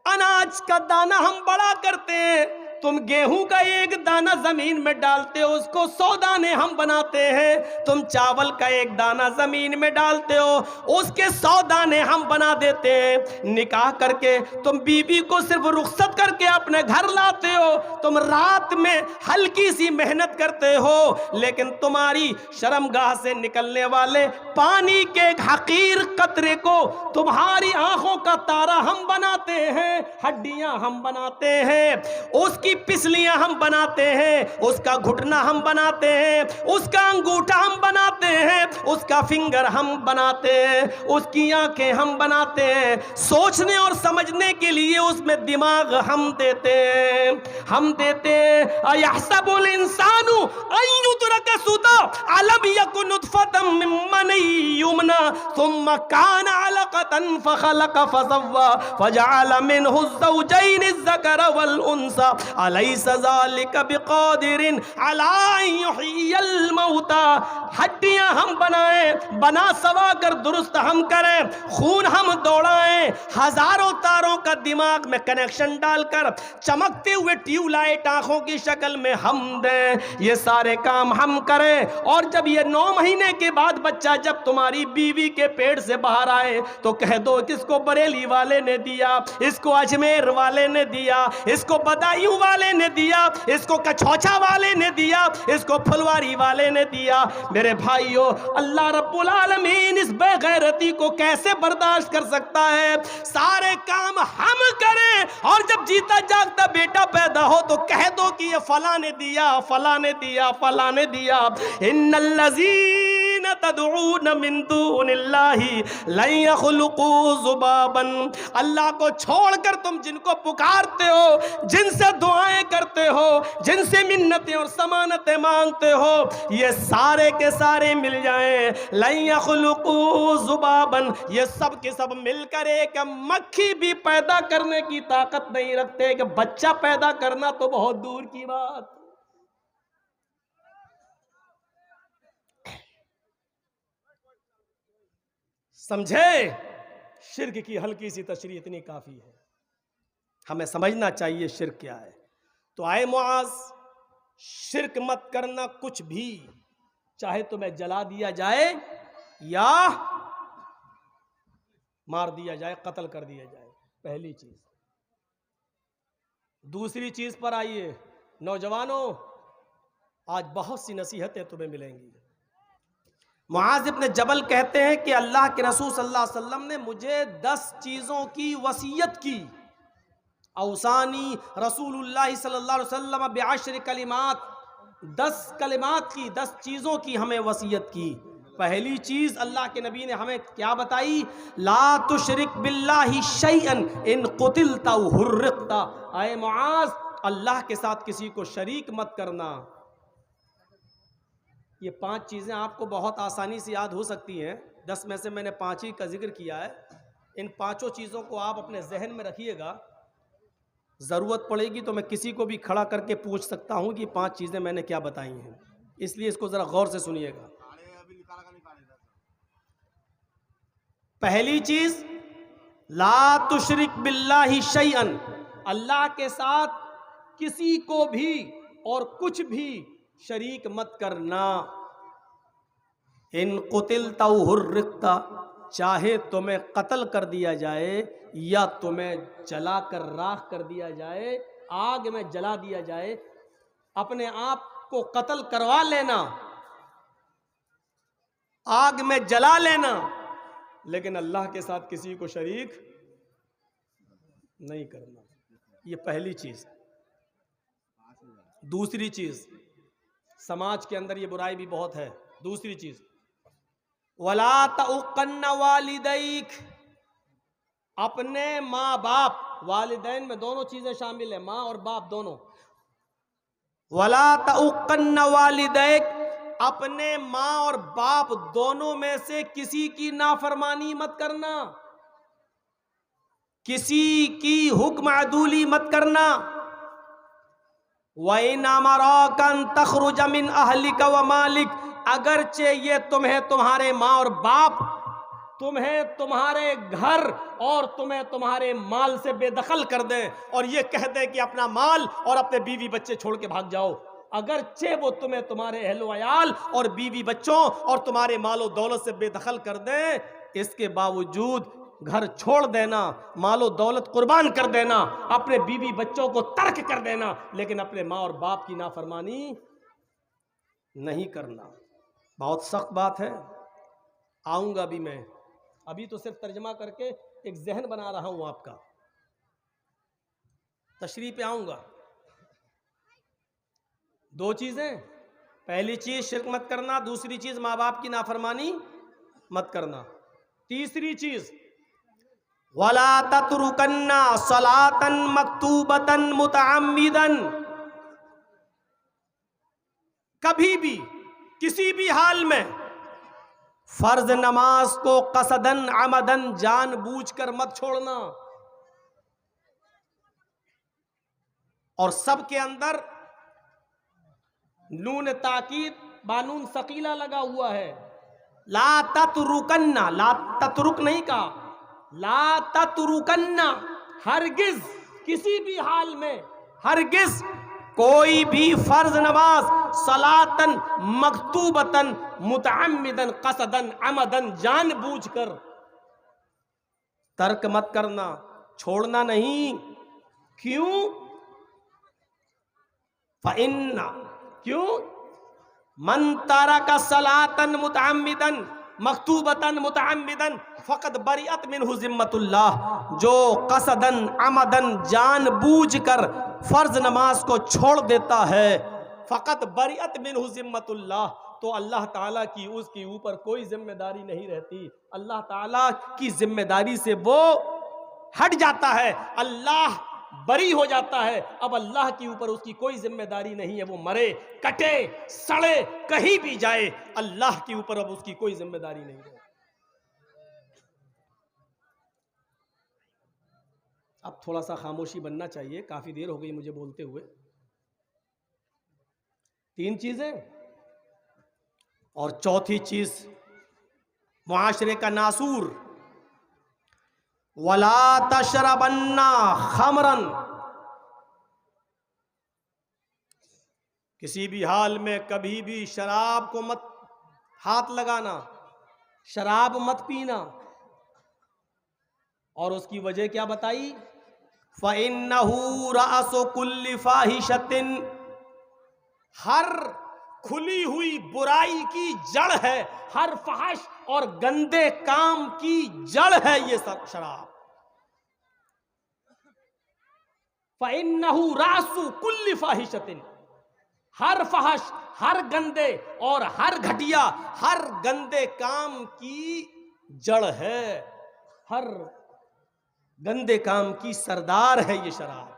अनाज का दाना हम बड़ा करते हैं। तुम गेहूं का 1 दाना जमीन में डालते हो, उसको 100 दाने हम बनाते हैं। तुम चावल का 1 दाना जमीन में डालते हो, उसके 100 दाने हम बना देते हैं। निकाह करके तुम बीवी को सिर्फ रुखसत करके अपने घर लाते हो। तुम रात में हल्की सी मेहनत करते हो, लेकिन तुम्हारी शर्मगाह से निकलने वाले पानी के हकीर कतरे को तुम्हारी आंखों का तारा हम बनाते हैं, हड्डियां हम बनाते हैं, उसकी पिसलियां हम बनाते हैं, उसका घुटना हम बनाते हैं, उसका अंगूठा हम बनाते हैं, उसका फिंगर हम बनाते हैं, उसकी आंखें हम बनाते हैं। सोचने और समझने के लिए उसमें दिमाग हम देते हैं, हम देते हैं। अयहसबुल इंसानु अन युतरका सुदा अलम यकुन नुतफतम मिन मनी युमना सुम्मा कान अलकतन फखलक फसव्वा फजअल मिनहु ज़ौजैन अज़्ज़करा वल उन्सा अलैसा ज़ालिका बिक़ादिरिन अला युह्यिल मौता। हड्डियां हम बनाएं, बना सवा कर दुरुस्त हम करें, खून हम दौड़ाएं, हजारों तारों का दिमाग में कनेक्शन डालकर चमकते हुए ट्यूबलाइट आंखों की शक्ल में हम दें, ये सारे काम हम करें। और जब ये 9 महीने के बाद बच्चा जब तुम्हारी बीवी के पेट से बाहर आए तो कह दो किसको बरेली वाले ने दिया, इसको अजमेर वाले ने दिया, इसको बदायूं वाले ने दिया, इसको कछौछा वाले ने दिया, इसको फुलवारी वाले ने दिया। मेरे भाइयों, अल्लाह रब्बुल आलमीन इस बेगैरती को कैसे बर्दाश्त कर सकता है? सारे काम हम करें और जब जीता जागता बेटा पैदा हो तो कह दो कि ये फला ने दिया, फला ने दिया, फला ने दिया। इन्नल्लज़ीना तदऊन मिन दूनिल्लाहि लन यखलुकू ज़ुबाबन। अल्लाह को छोड़कर तुम जिनको पुकारते हो, जिनसे दुआएं करते हो, जिनसे मिन्नतें और समानतें मांगते हो, ये सारे के सारे मिल जाएं, लन यखलुकू ज़ुबाबन, ये सब के सब मिलकर एक मक्खी भी पैदा करने की ताकत नहीं रखते। कि बच्चा पैदा करना तो बहुत दूर की बात। समझे? शिर्क की हल्की सी तशरीह इतनी काफी है, हमें समझना चाहिए शिर्क क्या है। तो आए मुआज, शिर्क मत करना कुछ भी, चाहे तुम्हें जला दिया जाए या मार दिया जाए, कत्ल कर दिया जाए, पहली चीज। दूसरी चीज पर आइए नौजवानों, आज बहुत सी नसीहतें तुम्हें मिलेंगी। मुआज़ इब्न जबल कहते हैं कि अल्लाह के रसूल सल्लल्लाहु अलैहि वसल्लम ने मुझे 10 चीज़ों की वसीयत की। औसानी रसूलुल्लाह सल्लल्लाहु अलैहि वसल्लम बिअश्र कलिमात, 10 कलिमात की, 10 चीज़ों की हमें वसीयत की। पहली चीज़ अल्लाह के नबी ने हमें क्या बताई? ला तुशरिक बिल्लाहि शैअन इन कुतिलता व हुर्रिक़ता। आए मुआज़, अल्लाह के साथ किसी को शरीक मत करना। ये 5 चीज़ें आपको बहुत आसानी से याद हो सकती हैं, 10 में से मैंने 5 ही का जिक्र किया है। इन 5 चीज़ों को आप अपने जहन में रखिएगा, ज़रूरत पड़ेगी तो मैं किसी को भी खड़ा करके पूछ सकता हूँ कि 5 चीज़ें मैंने क्या बताई हैं, इसलिए इसको ज़रा गौर से सुनिएगा। पहली चीज़, ला तुशरिक बिल्लाहि शैअन, अल्लाह के साथ किसी को भी और कुछ भी शरीक मत करना। इन कुतिलता व हुर्रिक़ता, चाहे तुम्हें कत्ल कर दिया जाए या तुम्हें जला कर राख कर दिया जाए, आग में जला दिया जाए, अपने आप को कत्ल करवा लेना, आग में जला लेना, लेकिन अल्लाह के साथ किसी को शरीक नहीं करना। ये पहली चीज। दूसरी चीज, समाज के अंदर ये बुराई भी बहुत है। दूसरी चीज, वला तउक़न्न वालिदैक, अपने माँ बाप, वालिदैन में दोनों चीजें शामिल है, माँ और बाप दोनों। वला तउक़न्न वालिदैक, अपने माँ और बाप दोनों में से किसी की नाफरमानी मत करना, किसी की हुक्म अदूली मत करना। वइन अमराका अन तखरुज मिन अहलिका व मालिक, अगरचे ये तुम्हें तुम्हारे माँ और बाप तुम्हें तुम्हारे घर और तुम्हें तुम्हारे माल से बेदखल कर दें और ये कह दें कि अपना माल और अपने बीवी बच्चे छोड़ के भाग जाओ, अगरचे वो तुम्हें तुम्हारे अहलो अयाल और बीवी बच्चों और तुम्हारे मालो दौलत से बेदखल कर दें, इसके बावजूद घर छोड़ देना, मालो दौलत कुर्बान कर देना, अपने बीवी बच्चों को तर्क कर देना, लेकिन अपने माँ और बाप की नाफरमानी नहीं करना। बहुत सख्त बात है। आऊंगा भी मैं, अभी तो सिर्फ तर्जमा करके एक जहन बना रहा हूं आपका, तशरीह पे आऊंगा। 2 चीजें, पहली चीज शिर्क मत करना, दूसरी चीज माँ बाप की नाफरमानी मत करना। तीसरी चीज, वला ततरुकन्ना सलातन मक्तूबतन मुतअम्मिदन, कभी भी किसी भी हाल में फर्ज नमाज को कसदन अमदन जानबूझकर मत छोड़ना। और सबके अंदर नून ताकीद बानून सकीला लगा हुआ है। ला ततरुकन्ना, ला ततरुक नहीं कहा, ला ततरुकन्ना, हरगिज किसी भी हाल में, हरगिज कोई भी फर्ज नमाज सलातन मक्तूबतन मुतअम्मिदन कसदन अमदन जानबूझकर तर्क मत करना, छोड़ना नहीं। क्यों? फ़इन्ना, क्यों? मन तारका सलातन मुतअम्मिदन मक्तूबतन मुतअम्मिदन फ़क़द बरिअत मिन्हु ज़िम्मतुल्लाह, जो कसदन अमदन जानबूझकर फर्ज नमाज को छोड़ देता है, फ़क़द बरिअत मिन्हु ज़िम्मतुल्लाह, तो अल्लाह ताला की उसके ऊपर कोई जिम्मेदारी नहीं रहती। अल्लाह ताला की जिम्मेदारी से वो हट जाता है, अल्लाह बरी हो जाता है। अब अल्लाह के ऊपर उसकी कोई जिम्मेदारी नहीं है, वो मरे कटे सड़े कहीं भी जाए, अल्लाह के ऊपर अब उसकी कोई जिम्मेदारी नहीं है। अब थोड़ा सा खामोशी बनना चाहिए, काफी देर हो गई मुझे बोलते हुए। 3 चीजें, और चौथी चीज मुआशरे का नासूर, वला तशरबन्ना खमरन, किसी भी हाल में कभी भी शराब को मत हाथ लगाना, शराब मत पीना। और उसकी वजह क्या बताई? फ़इन्नहु रअसु कुल्लि फ़ाहिशतिन, हर खुली हुई बुराई की जड़ है, हर फहश और गंदे काम की जड़ है ये सब शराब। फ़इन्नहु रअसु कुल्लि फ़ाहिशतिन, हर फहश, हर गंदे और हर घटिया, हर गंदे काम की जड़ है, हर गंदे काम की सरदार है ये शराब।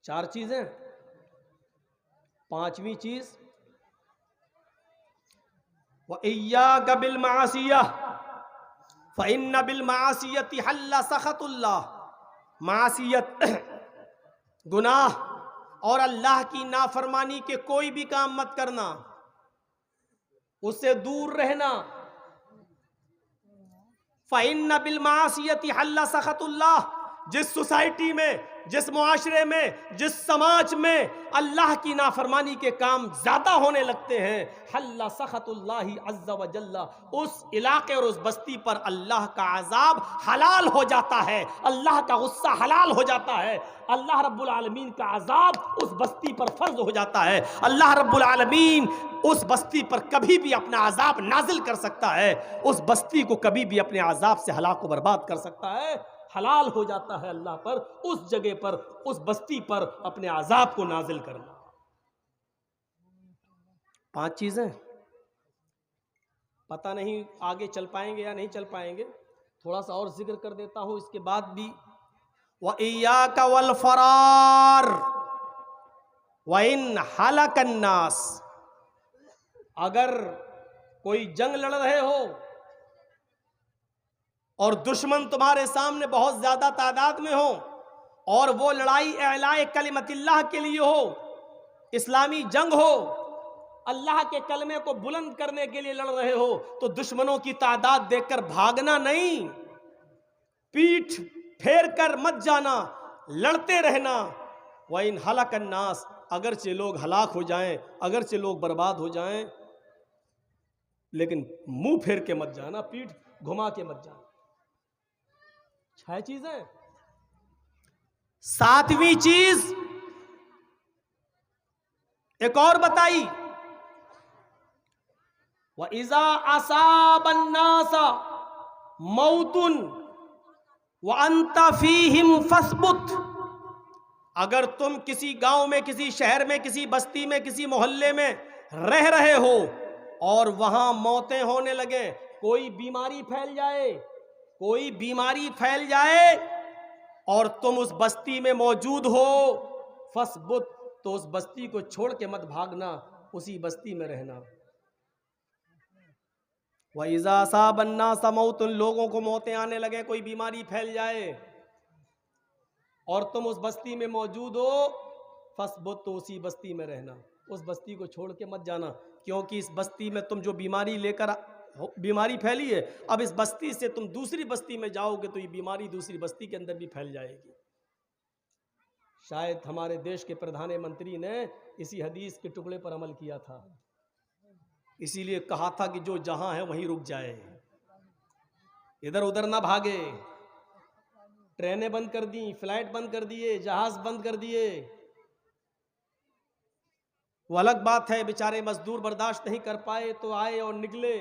4 चीजें। 5वीं चीज, व इय्याका बिल मासियह फ़इन्न बिल मासियति हल्ला सखतुल्लाह, मासियत गुनाह और अल्लाह की नाफरमानी के कोई भी काम मत करना, उससे दूर रहना। फ़इन्न बिल मासियति हल्ला सखतुल्लाह, जिस सोसाइटी में, जिस मुआशरे में, जिस समाज में अल्लाह की नाफरमानी के काम ज्यादा होने लगते हैं, हल्ला सखतुल्लाहि अज़्ज़ा व जल्ला, उस इलाके और उस बस्ती पर अल्लाह का अजाब हलाल हो जाता है, अल्लाह का गुस्सा हलाल हो जाता है, अल्लाह रब्बुल आलमीन का अजाब उस बस्ती पर फर्ज हो जाता है। अल्लाह रब्बुल आलमीन उस बस्ती पर कभी भी अपना अजाब नाजिल कर सकता है, उस बस्ती को कभी भी अपने अजाब से हलाक व बर्बाद कर सकता है। हलाल हो जाता है अल्लाह पर उस जगह पर, उस बस्ती पर अपने अजाब को नाजिल करना। 5 चीजें। पता नहीं आगे चल पाएंगे या नहीं चल पाएंगे, थोड़ा सा और जिक्र कर देता हूं इसके बाद भी। व इय्याका वल फरार व इन हलकन नास, अगर कोई जंग लड़ रहे हो और दुश्मन तुम्हारे सामने बहुत ज्यादा तादाद में हो और वो लड़ाई एलाए कलिमतिल्लाह के लिए हो, इस्लामी जंग हो, अल्लाह के कलमे को बुलंद करने के लिए लड़ रहे हो, तो दुश्मनों की तादाद देखकर भागना नहीं, पीठ फेर कर मत जाना, लड़ते रहना। व इन हलकन नास, अगरचे लोग हलाक हो जाएं, अगरचे लोग बर्बाद हो जाएं, लेकिन मुंह फेर के मत जाना, पीठ घुमा के मत जाना। 6 चीजें। 7वीं चीज एक और बताई, व इज़ा असाबन नासा मौतुन व अंता फीहिम फस्बुत, अगर तुम किसी गांव में, किसी शहर में, किसी बस्ती में, किसी मोहल्ले में रह रहे हो और वहां मौतें होने लगे, कोई बीमारी फैल जाए, कोई बीमारी फैल जाए और तुम उस बस्ती में मौजूद हो, फस्बुत, तो उस बस्ती को छोड़ के मत भागना, उसी बस्ती में रहना। व इज़ा असाबन नास मौतुन, लोगों को मौतें आने लगे, कोई बीमारी फैल जाए और तुम उस बस्ती में मौजूद हो, फस्बुत, तो उसी बस्ती में रहना, उस बस्ती को छोड़ के मत जाना, क्योंकि इस बस्ती में तुम जो बीमारी लेकर, बीमारी फैली है, अब इस बस्ती से तुम दूसरी बस्ती में जाओगे तो ये बीमारी दूसरी बस्ती के अंदर भी फैल जाएगी। शायद हमारे देश के प्रधानमंत्री ने इसी हदीस के टुकड़े पर अमल किया था, इसीलिए कहा था कि जो जहां है वहीं रुक जाए, इधर उधर ना भागे। ट्रेनें बंद कर दी, फ्लाइट बंद कर दिए, जहाज बंद कर दिए। वो अलग बात है, बेचारे मजदूर बर्दाश्त नहीं कर पाए तो आए और निकले,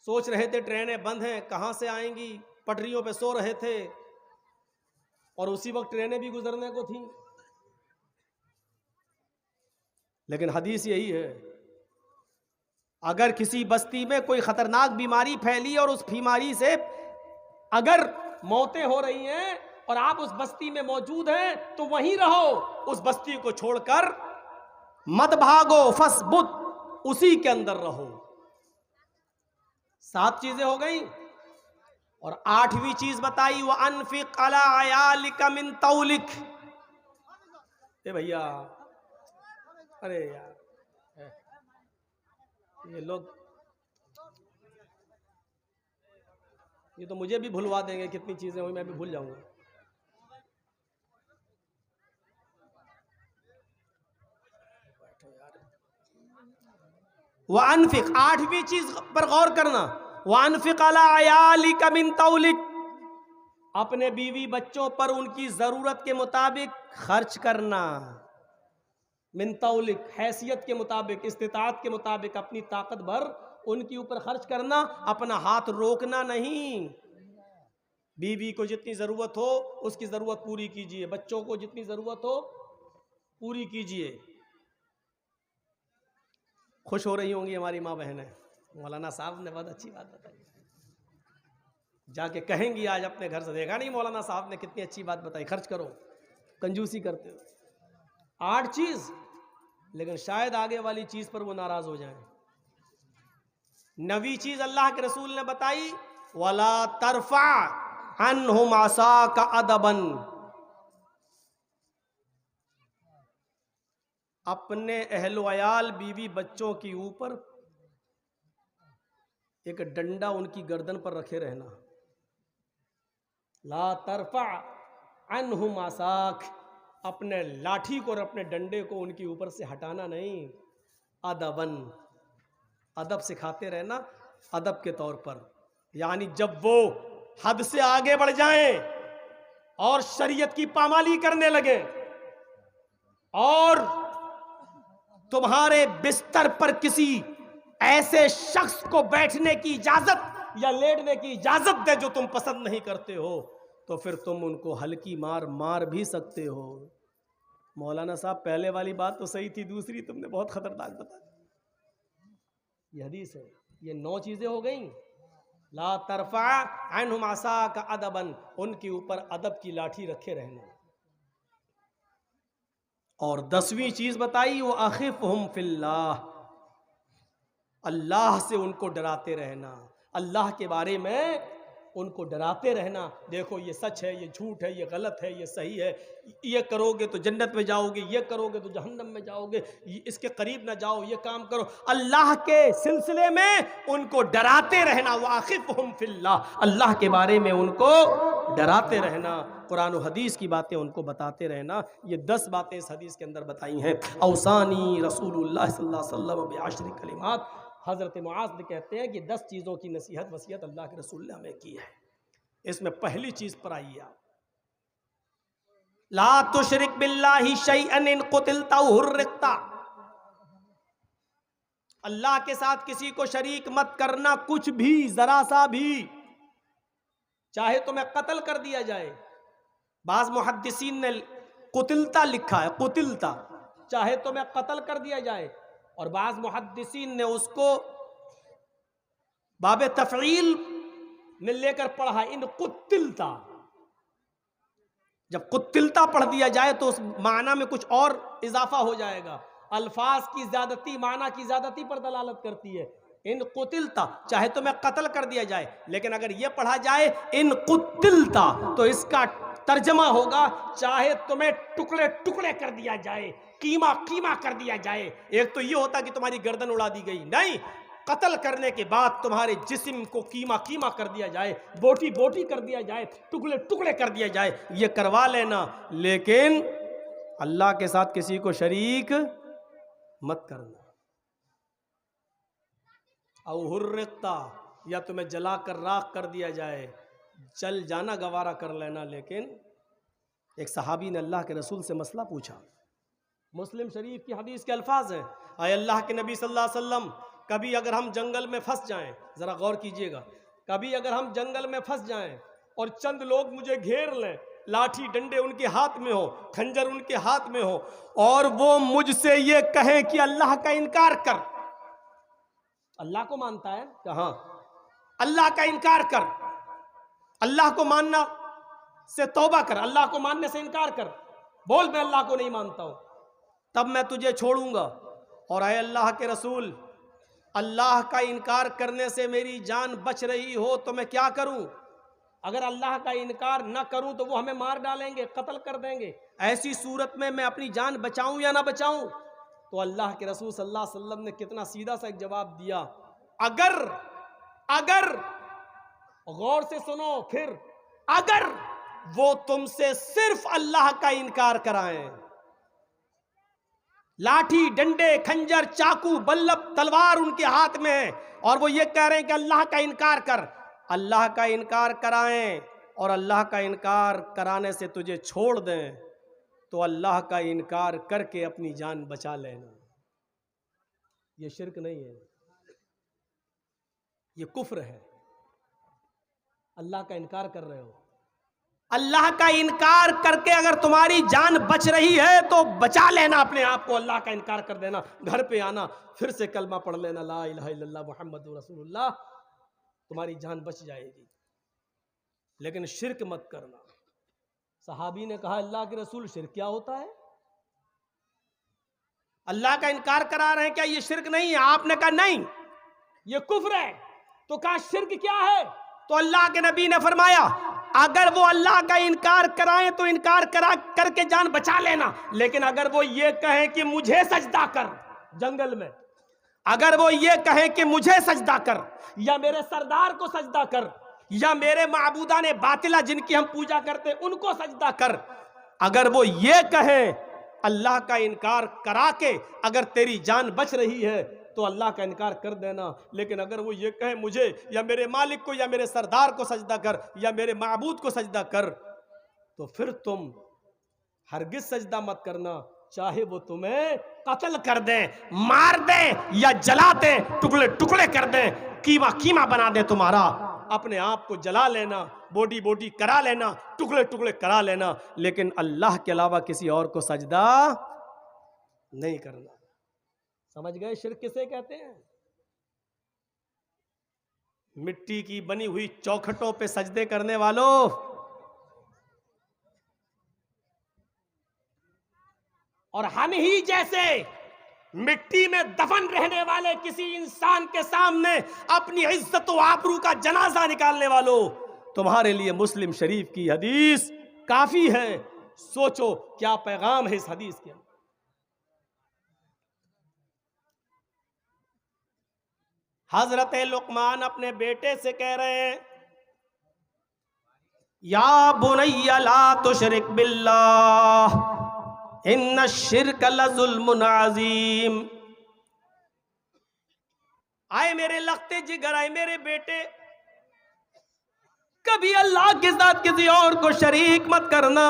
सोच रहे थे ट्रेनें बंद हैं, कहां से आएंगी, पटरियों पे सो रहे थे और उसी वक्त ट्रेनें भी गुजरने को थी। लेकिन हदीस यही है, अगर किसी बस्ती में कोई खतरनाक बीमारी फैली और उस बीमारी से अगर मौतें हो रही हैं और आप उस बस्ती में मौजूद हैं तो वहीं रहो, उस बस्ती को छोड़कर मत भागो, फसबुत, उसी के अंदर रहो। 7 चीजें हो गई और 8वीं चीज बताई, वह अनफिक अला अयालिका मिन तौलिक। ए भैया, अरे यार ये लोग, ये तो मुझे भी भुलवा देंगे, कितनी चीजें हुई मैं भी भूल जाऊंगा। वह अनफिक, 8वीं चीज पर गौर करना, वह अनफिक अला अयालिका मिन तौलिक, अपने बीवी बच्चों पर उनकी जरूरत के मुताबिक खर्च करना। मिन तौलिक, हैसियत के मुताबिक, इस्तिताअत के मुताबिक, अपनी ताकत भर उनके ऊपर खर्च करना, अपना हाथ रोकना नहीं। बीवी को जितनी जरूरत हो उसकी जरूरत पूरी कीजिए, बच्चों को जितनी जरूरत हो पूरी कीजिए। खुश हो रही होंगी हमारी माँ बहनें, मौलाना साहब ने बहुत अच्छी बात बताई, जाके कहेंगी आज अपने घर से, देखा नहीं मौलाना साहब ने कितनी अच्छी बात बताई, खर्च करो, कंजूसी करते हो। 8 चीज, लेकिन शायद आगे वाली चीज पर वो नाराज हो जाएं। 9वीं चीज अल्लाह के रसूल ने बताई, वला तरफा अन्हुम आसाका अदबन, अपने अहलो अयाल बीवी बच्चों के ऊपर एक डंडा उनकी गर्दन पर रखे रहना। ला तरफा अन्हुम आसाक, अपने लाठी को और अपने डंडे को उनके ऊपर से हटाना नहीं। अदबन, अदब सिखाते रहना, अदब के तौर पर, यानी जब वो हद से आगे बढ़ जाएं और शरीयत की पामाली करने लगे और तुम्हारे बिस्तर पर किसी ऐसे शख्स को बैठने की इजाजत या लेटने की इजाजत दे जो तुम पसंद नहीं करते हो, तो फिर तुम उनको हल्की मार मार भी सकते हो। मौलाना साहब पहले वाली बात तो सही थी, दूसरी तुमने बहुत खतरनाक बता दी। ये हदीस है, ये 9 चीजें हो गई। ला तरफा अन्हुम आसाका अदबन, उनके ऊपर अदब की लाठी रखे रहना। और 10वीं चीज बताई, वो अखिफहुम फिल्लाह, अल्लाह से उनको डराते रहना, अल्लाह के बारे में उनको डराते रहना। देखो ये सच है, ये झूठ है, ये गलत है, ये सही है, ये करोगे तो जन्नत में जाओगे, ये करोगे तो जहन्नम में जाओगे, इसके करीब ना जाओ, ये काम करो। अल्लाह के सिलसिले में उनको डराते रहना। वाक़िफ़हुम फिल्लाह, अल्लाह के बारे में उनको डराते रहना, कुरान और हदीस की बातें उनको बताते रहना। ये 10 बातें इस हदीस के अंदर बताई हैं। औसानी रसूलुल्लाह सल्लल्लाहु अलैहि वसल्लम बिअश्रि कलिमात, हज़रत मुआज़ कहते हैं कि 10 चीज़ों की नसीहत वसीयत अल्लाह के रसूल ने हमें की है। इसमें पहली चीज़ पर आइए आप, ला तुशरिक बिल्लाहि शैअन इन कुतिलता हुर्रिक्ता, अल्लाह के साथ किसी को शरीक मत करना, कुछ भी, जरा सा भी, चाहे तुम्हें कत्ल कर दिया जाए। बाज़ मुहद्दिसीन ने कुतिलता लिखा है, कुतिलता, चाहे तुम्हें कत्ल कर दिया जाए, और बाज़ मुहद्दिसीन ने उसको बाबे तफ़ईल में लेकर पढ़ा, इन कुतिलता। जब कुतिलता पढ़ दिया जाए तो उस माना में कुछ और इजाफा हो जाएगा, अल्फाज की ज्यादती माना की ज्यादती पर दलालत करती है। इन कुतिलता, चाहे तुम्हें कत्ल कर दिया जाए, लेकिन अगर यह पढ़ा जाए इन कुतिलता तो इसका तर्जमा होगा चाहे तुम्हें टुकड़े टुकड़े कर दिया जाए, कीमा कीमा कर दिया जाए। एक तो ये होता कि तुम्हारी गर्दन उड़ा दी गई, नहीं, कत्ल करने के बाद तुम्हारे जिस्म को कीमा कीमा कर दिया जाए, बोटी बोटी कर दिया जाए, टुकड़े टुकड़े कर दिया जाए, ये करवा लेना, लेकिन अल्लाह के साथ किसी को शरीक मत करना। औ हुर्रिक्ता, या तुम्हें जलाकर राख कर दिया जाए, जल जाना गवारा कर लेना। लेकिन एक सहाबी ने अल्लाह के रसूल से मसला पूछा, मुस्लिम शरीफ की हदीस के अल्फाज हैं, आए अल्लाह के नबी सल्लल्लाहु अलैहि वसल्लम, कभी अगर हम जंगल में फंस जाएं, ज़रा गौर कीजिएगा, कभी अगर हम जंगल में फंस जाएं और चंद लोग मुझे घेर लें, लाठी डंडे उनके हाथ में हो, खंजर उनके हाथ में हो, और वो मुझसे ये कहें कि अल्लाह का इनकार कर। अल्लाह को मानता है कहां? अल्लाह का इनकार कर, अल्लाह को मानना से तौबा कर, अल्लाह को मानने से इनकार कर, बोल मैं अल्लाह को नहीं मानता हूं, तब मैं तुझे छोड़ूंगा। और आए अल्लाह के रसूल, अल्लाह का इनकार करने से मेरी जान बच रही हो तो मैं क्या करूं? अगर अल्लाह का इनकार न करूं तो वो हमें मार डालेंगे, कत्ल कर देंगे। ऐसी सूरत में मैं अपनी जान बचाऊं या ना बचाऊं? तो अल्लाह के रसूल सल्लल्लाहु अलैहि वसल्लम ने कितना सीधा सा एक जवाब दिया, अगर गौर से सुनो, फिर अगर वो तुमसे सिर्फ अल्लाह का इनकार कराएं, लाठी डंडे खंजर चाकू बल्लभ तलवार उनके हाथ में है, और वो ये कह रहे हैं कि अल्लाह का इनकार कर, अल्लाह का इनकार कराएं और अल्लाह का इनकार कराने से तुझे छोड़ दें, तो अल्लाह का इनकार करके अपनी जान बचा लेना। ये शिर्क नहीं है, ये कुफ्र है। अल्लाह का इनकार कर रहे हो, अल्लाह का इनकार करके अगर तुम्हारी जान बच रही है तो बचा लेना अपने आप को, अल्लाह का इनकार कर देना, घर पे आना, फिर से कलमा पढ़ लेना, ला इलाहा इल्लल्लाह मुहम्मदुर रसूलुल्लाह, तुम्हारी जान बच जाएगी। लेकिन शिर्क मत करना। सहाबी ने कहा, अल्लाह के रसूल शिर्क क्या होता है? अल्लाह का इनकार करा रहे हैं, क्या ये शिर्क नहीं है? आपने कहा नहीं, ये कुफ्र है। तो कहा शिर्क क्या है? तो अल्लाह के नबी ने फरमाया, अगर वो अल्लाह का इनकार कराएं तो इनकार करा करके जान बचा लेना, लेकिन अगर वो ये कहें कि मुझे सजदा कर, जंगल में अगर वो ये कहें कि मुझे सजदा कर, या मेरे सरदार को सजदा कर, या मेरे माबूदा ने बातिला जिनकी हम पूजा करते उनको सजदा कर, अगर वो ये कहें, अल्लाह का इनकार करा के अगर तेरी जान बच रही है तो अल्लाह का इनकार कर देना। लेकिन अगर वो ये कहे मुझे या मेरे मालिक को या मेरे सरदार को सजदा कर या मेरे माबूद को सजदा कर, तो फिर तुम हरगिज सजदा मत करना, चाहे वो तुम्हें कत्ल कर दें, मार दें या जला दें, टुकड़े टुकड़े कर दें, कीमा कीमा बना दें तुम्हारा, अपने आप को जला लेना, बॉडी बॉडी करा लेना, टुकड़े टुकड़े करा लेना, लेकिन अल्लाह के अलावा किसी और को सजदा नहीं करना। समझ गए शिर्क किसे कहते हैं? मिट्टी की बनी हुई चौखटों पे सजदे करने वालों, और हम ही जैसे मिट्टी में दफन रहने वाले किसी इंसान के सामने अपनी इज्जत व आबरू का जनाजा निकालने वालों, तुम्हारे लिए मुस्लिम शरीफ की हदीस काफी है। सोचो क्या पैगाम है इस हदीस के अंदर। हजरत लुकमान अपने बेटे से कह रहे हैं, या बुनैया ला तुशरिक बिल्लाह इन्ना शिर्क लजुल्मुन अज़ीम। आए मेरे लगते जिगर, आए मेरे बेटे, कभी अल्लाह के साथ किसी और को शरीक मत करना।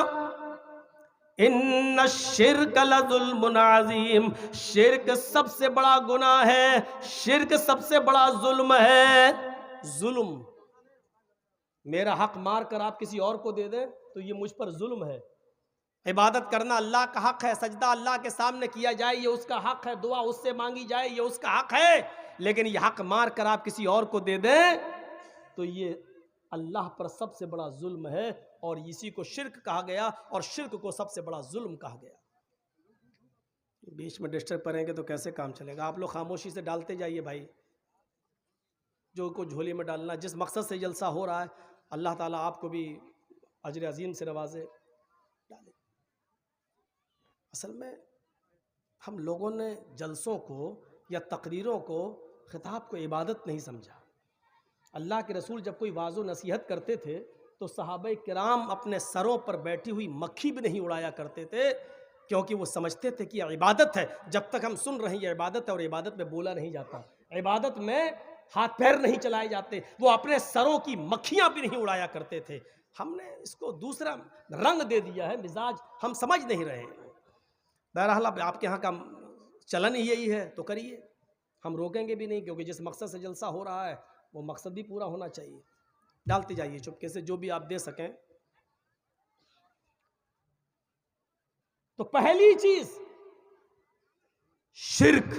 इन्ना शिर्क लजुल्मुन अज़ीम, शिर्क सबसे बड़ा गुनाह है, शिर्क सबसे बड़ा जुल्म है। जुल्म, मेरा हक मार कर आप किसी और को दे दें तो ये मुझ पर जुल्म है। इबादत करना अल्लाह का हक है, सजदा अल्लाह के सामने किया जाए ये उसका हक है, दुआ उससे मांगी जाए ये उसका हक है, लेकिन ये हक मार कर आप किसी और को दे दें तो ये अल्लाह पर सबसे बड़ा जुल्म है, और इसी को शिर्क कहा गया, और शिर्क को सबसे बड़ा जुल्म कहा गया। बीच में डिस्टर्ब करेंगे तो कैसे काम चलेगा? आप लोग खामोशी से डालते जाइए भाई, जो को झोली में डालना, जिस मकसद से जलसा हो रहा है, अल्लाह ताला आपको भी अजर अजीम से नवाजे। डाले, असल में हम लोगों ने जलसों को या तकरीरों को, खिताब को इबादत नहीं समझा। अल्लाह के रसूल जब कोई वाज़ो नसीहत करते थे तो सहाबा किराम अपने सरों पर बैठी हुई मक्खी भी नहीं उड़ाया करते थे, क्योंकि वो समझते थे कि इबादत है, जब तक हम सुन रहे हैं ये इबादत है, और इबादत में बोला नहीं जाता, इबादत में हाथ पैर नहीं चलाए जाते। वो अपने सरों की मक्खियां भी नहीं उड़ाया करते थे। हमने इसको दूसरा रंग दे दिया है, मिजाज हम समझ नहीं रहे हैं। बहरहाल आपके यहाँ का चलन ही यही है तो करिए, हम रोकेंगे भी नहीं, क्योंकि जिस मकसद से जलसा हो रहा है वो मकसद भी पूरा होना चाहिए। डालते जाइए चुपके से, जो भी आप दे सकें। तो पहली चीज शिर्क,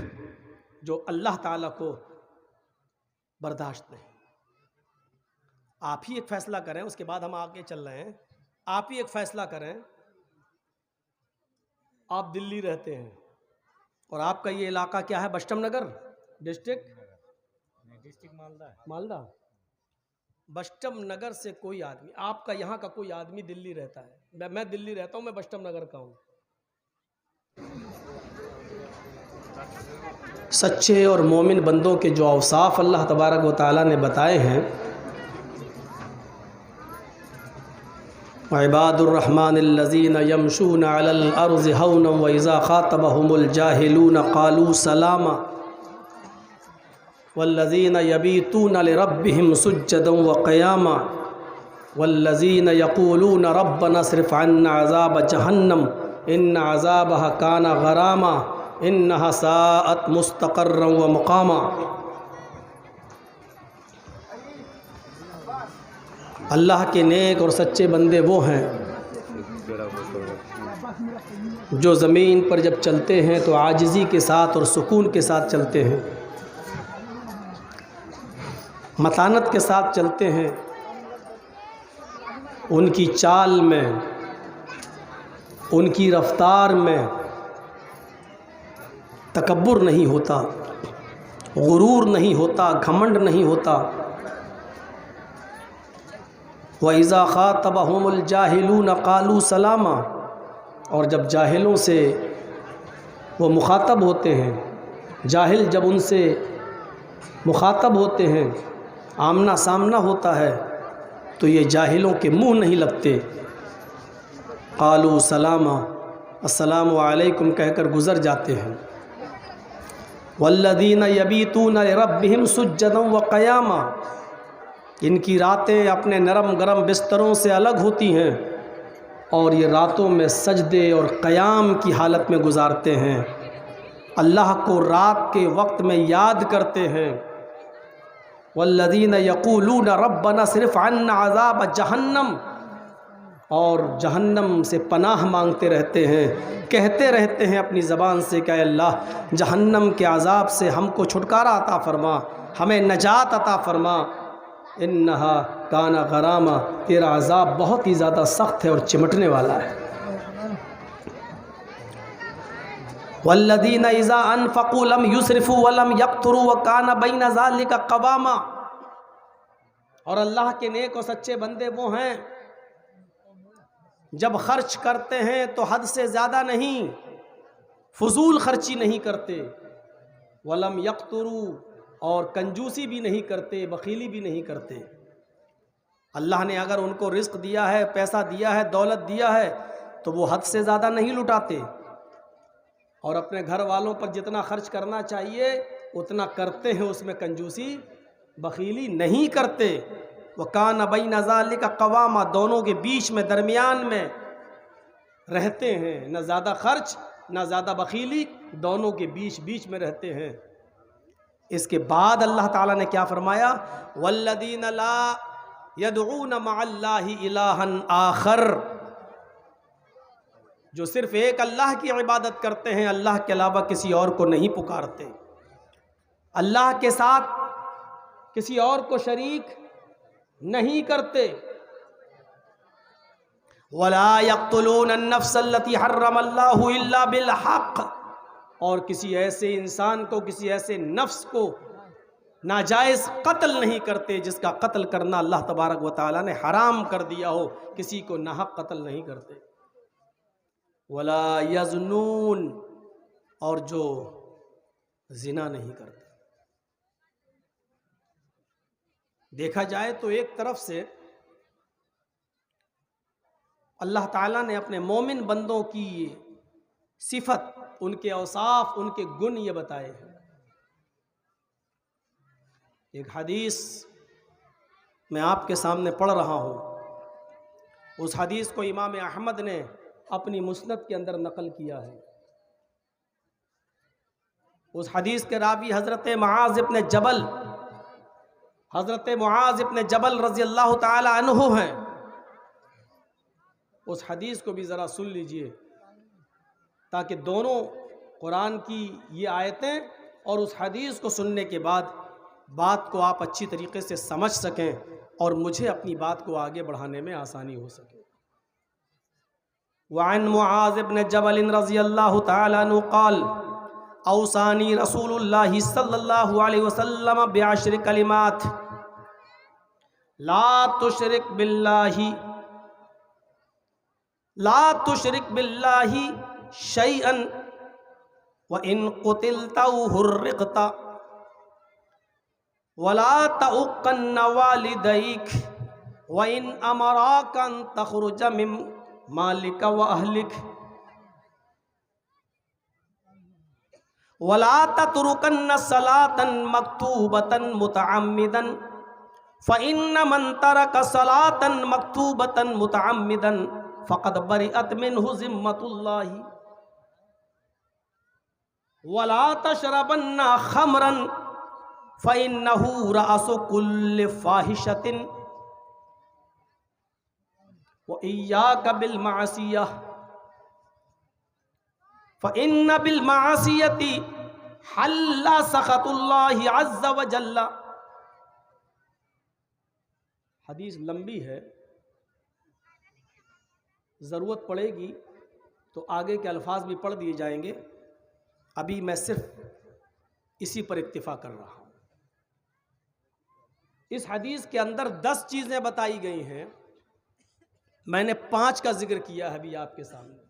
जो अल्लाह ताला को बर्दाश्त नहीं। आप ही एक फैसला करें, उसके बाद हम आगे चल रहे हैं। आप ही एक फैसला करें, आप दिल्ली रहते हैं और आपका ये इलाका क्या है? बस्टम नगर डिस्ट्रिक्ट मालदा। बस्टम नगर से कोई आदमी, आपका यहाँ का कोई आदमी दिल्ली रहता है, मैं दिल्ली रहता हूँ, मैं बस्टम नगर का हूँ। सच्चे और मोमिन बंदों के जो औसाफ अल्लाह तबारक व तआला ने बताए हैं, इबादुर्रहमानिल्लज़ीना यमशूना अलल अर्ज़ि हौना व इज़ा ख़ातबहुमुल जाहिलूना क़ालू सलामा वल्लज़ीना यबीतूना लिरब्बिहिम सुज्जदन व क़ियामा वल्लज़ीना यक़ूलूना रब्बना अस्रिफ़ अन्ना अज़ाब जहन्नम इन्न अज़ाबहा काना गरामा इन्नहा साअत मुस्तक़र्रन व मुक़ामा। अल्लाह के नेक और सच्चे बंदे वो हैं जो ज़मीन पर जब चलते हैं तो आजिज़ी के साथ और सुकून के साथ चलते हैं, मतानत के साथ चलते हैं। उनकी चाल में, उनकी रफ्तार में तकब्बुर नहीं होता, गुरूर नहीं होता, घमंड नहीं होता। व इज़ा ख़ातबहुमुल जाहिलून क़ालू सलामा, और जब जाहिलों से वो मुखातब होते हैं, जाहिल जब उनसे मुखातब होते हैं, आमना सामना होता है, तो ये जाहिलों के मुंह नहीं लगते। क़ालू सलामा, अस्सलामु अलैकुम कहकर गुज़र जाते हैं। वल्लज़ीना यबीतूना लिरब्बिहिम सुज्जदन व क़ियामा, इनकी रातें अपने नरम गरम बिस्तरों से अलग होती हैं और ये रातों में सजदे और क़याम की हालत में गुजारते हैं, अल्लाह को रात के वक्त में याद करते हैं। वल्लज़ीना यक़ूलूना रब्बना अस्रिफ़ अन्ना अज़ाब जहन्नम, और जहन्नम से पनाह मांगते रहते हैं, कहते रहते हैं अपनी ज़बान से कि अल्लाह जहन्नम के अज़ाब से हमको छुटकारा अता फ़रमा, हमें नजात अता फ़रमा। इन्नहा काना गरामा, तेरा अज़ाब बहुत ही ज़्यादा सख्त है और चिमटने वाला है। वल्लज़ीना इज़ा अनफ़क़ू लम युसरिफ़ू व लम यक़्तुरू व काना बैन ज़ालिका क़वामा, और अल्लाह के नेक और सच्चे बंदे वो हैं जब खर्च करते हैं तो हद से ज़्यादा नहीं, फजूल खर्ची नहीं करते। वलम यक़्तुरू, और कंजूसी भी नहीं करते, बखीली भी नहीं करते। अल्लाह ने अगर उनको रिज़्क़ दिया है, पैसा दिया है, दौलत दिया है, तो वो हद से ज़्यादा नहीं लुटाते, और अपने घर वालों पर जितना खर्च करना चाहिए उतना करते हैं, उसमें कंजूसी बखीली नहीं करते। वकान बैन ज़ालिका क़वामा, दोनों के बीच में, दरमियान में रहते हैं, न ज़्यादा खर्च न ज़्यादा बखीली, दोनों के बीच बीच में रहते हैं। इसके बाद अल्लाह ताला ने क्या फरमाया? वल्लज़ीना ला यदऊना मअल्लाहि इलाहन आखर, जो सिर्फ एक अल्लाह की इबादत करते हैं, अल्लाह के अलावा किसी और को नहीं पुकारते, अल्लाह के साथ किसी और को शरीक नहीं करते। वला यक़्तुलून अन्नफ्स अल्लती हर्रमल्लाहु इल्ला बिल हक़, और किसी ऐसे इंसान को, किसी ऐसे नफ्स को नाजायज़ कत्ल नहीं करते जिसका कत्ल करना अल्लाह तबारक व तआला ने हराम कर दिया हो, किसी को नाहक कत्ल नहीं करते। वला यज़नून, और जो जिना नहीं करते। देखा जाए तो एक तरफ से अल्लाह ताला ने अपने मोमिन बंदों की सिफत, उनके औसाफ, उनके गुण ये बताए हैं। एक हदीस मैं आपके सामने पढ़ रहा हूँ, उस हदीस को इमाम अहमद ने अपनी मुस्नद के अंदर नकल किया है। उस हदीस के रावी हज़रत मुआज़ इब्न जबल रज़ी अल्लाह ताला अन्हु हैं। उस हदीस को भी ज़रा सुन लीजिए। ताकि दोनों कुरान की ये आयतें और उस हदीस को सुनने के बाद बात को आप अच्छी तरीके से समझ सकें और मुझे अपनी बात को आगे बढ़ाने में आसानी हो सके। वअन मुआज़ इब्न जबल रज़ियल्लाहु तआला अन्हु क़ाल औसानी रसूलुल्लाहि सल्लल्लाहु अलैहि वसल्लम बिअश्रि कलिमात ला तुशरिक बिल्लाहि शैअन व इन क़ुतिलता हुर्रिक़ता वला तउक़्क़न्न वालिदैक व इन अमराका अन तख़रुज मिन मालिका व अहलिक वला ततरुकन्न सलातन मक्तूबतन मुतअम्मिदन फ़इन्न मन तरक सलातन मक्तूबतन मुतअम्मिदन फ़क़द बरिअत मिन्हु ज़िम्मतुल्लाहि वला तशरबन्ना ख़म्रन फ़इन्नहु रअसु कुल्लि फ़ाहिशतिन व इय्याका बिल मासियह फ़इन्न बिल मासियति हल्ला सख़तुल्लाहि अज़्ज़ व जल्ला। हदीस लंबी है, ज़रूरत पड़ेगी तो आगे के अल्फाज भी पढ़ दिए जाएंगे। अभी मैं सिर्फ इसी पर इत्तिफ़ा कर रहा हूँ। इस हदीस के अंदर 10 चीज़ें बताई गई हैं, मैंने 5 का जिक्र किया है अभी आपके सामने।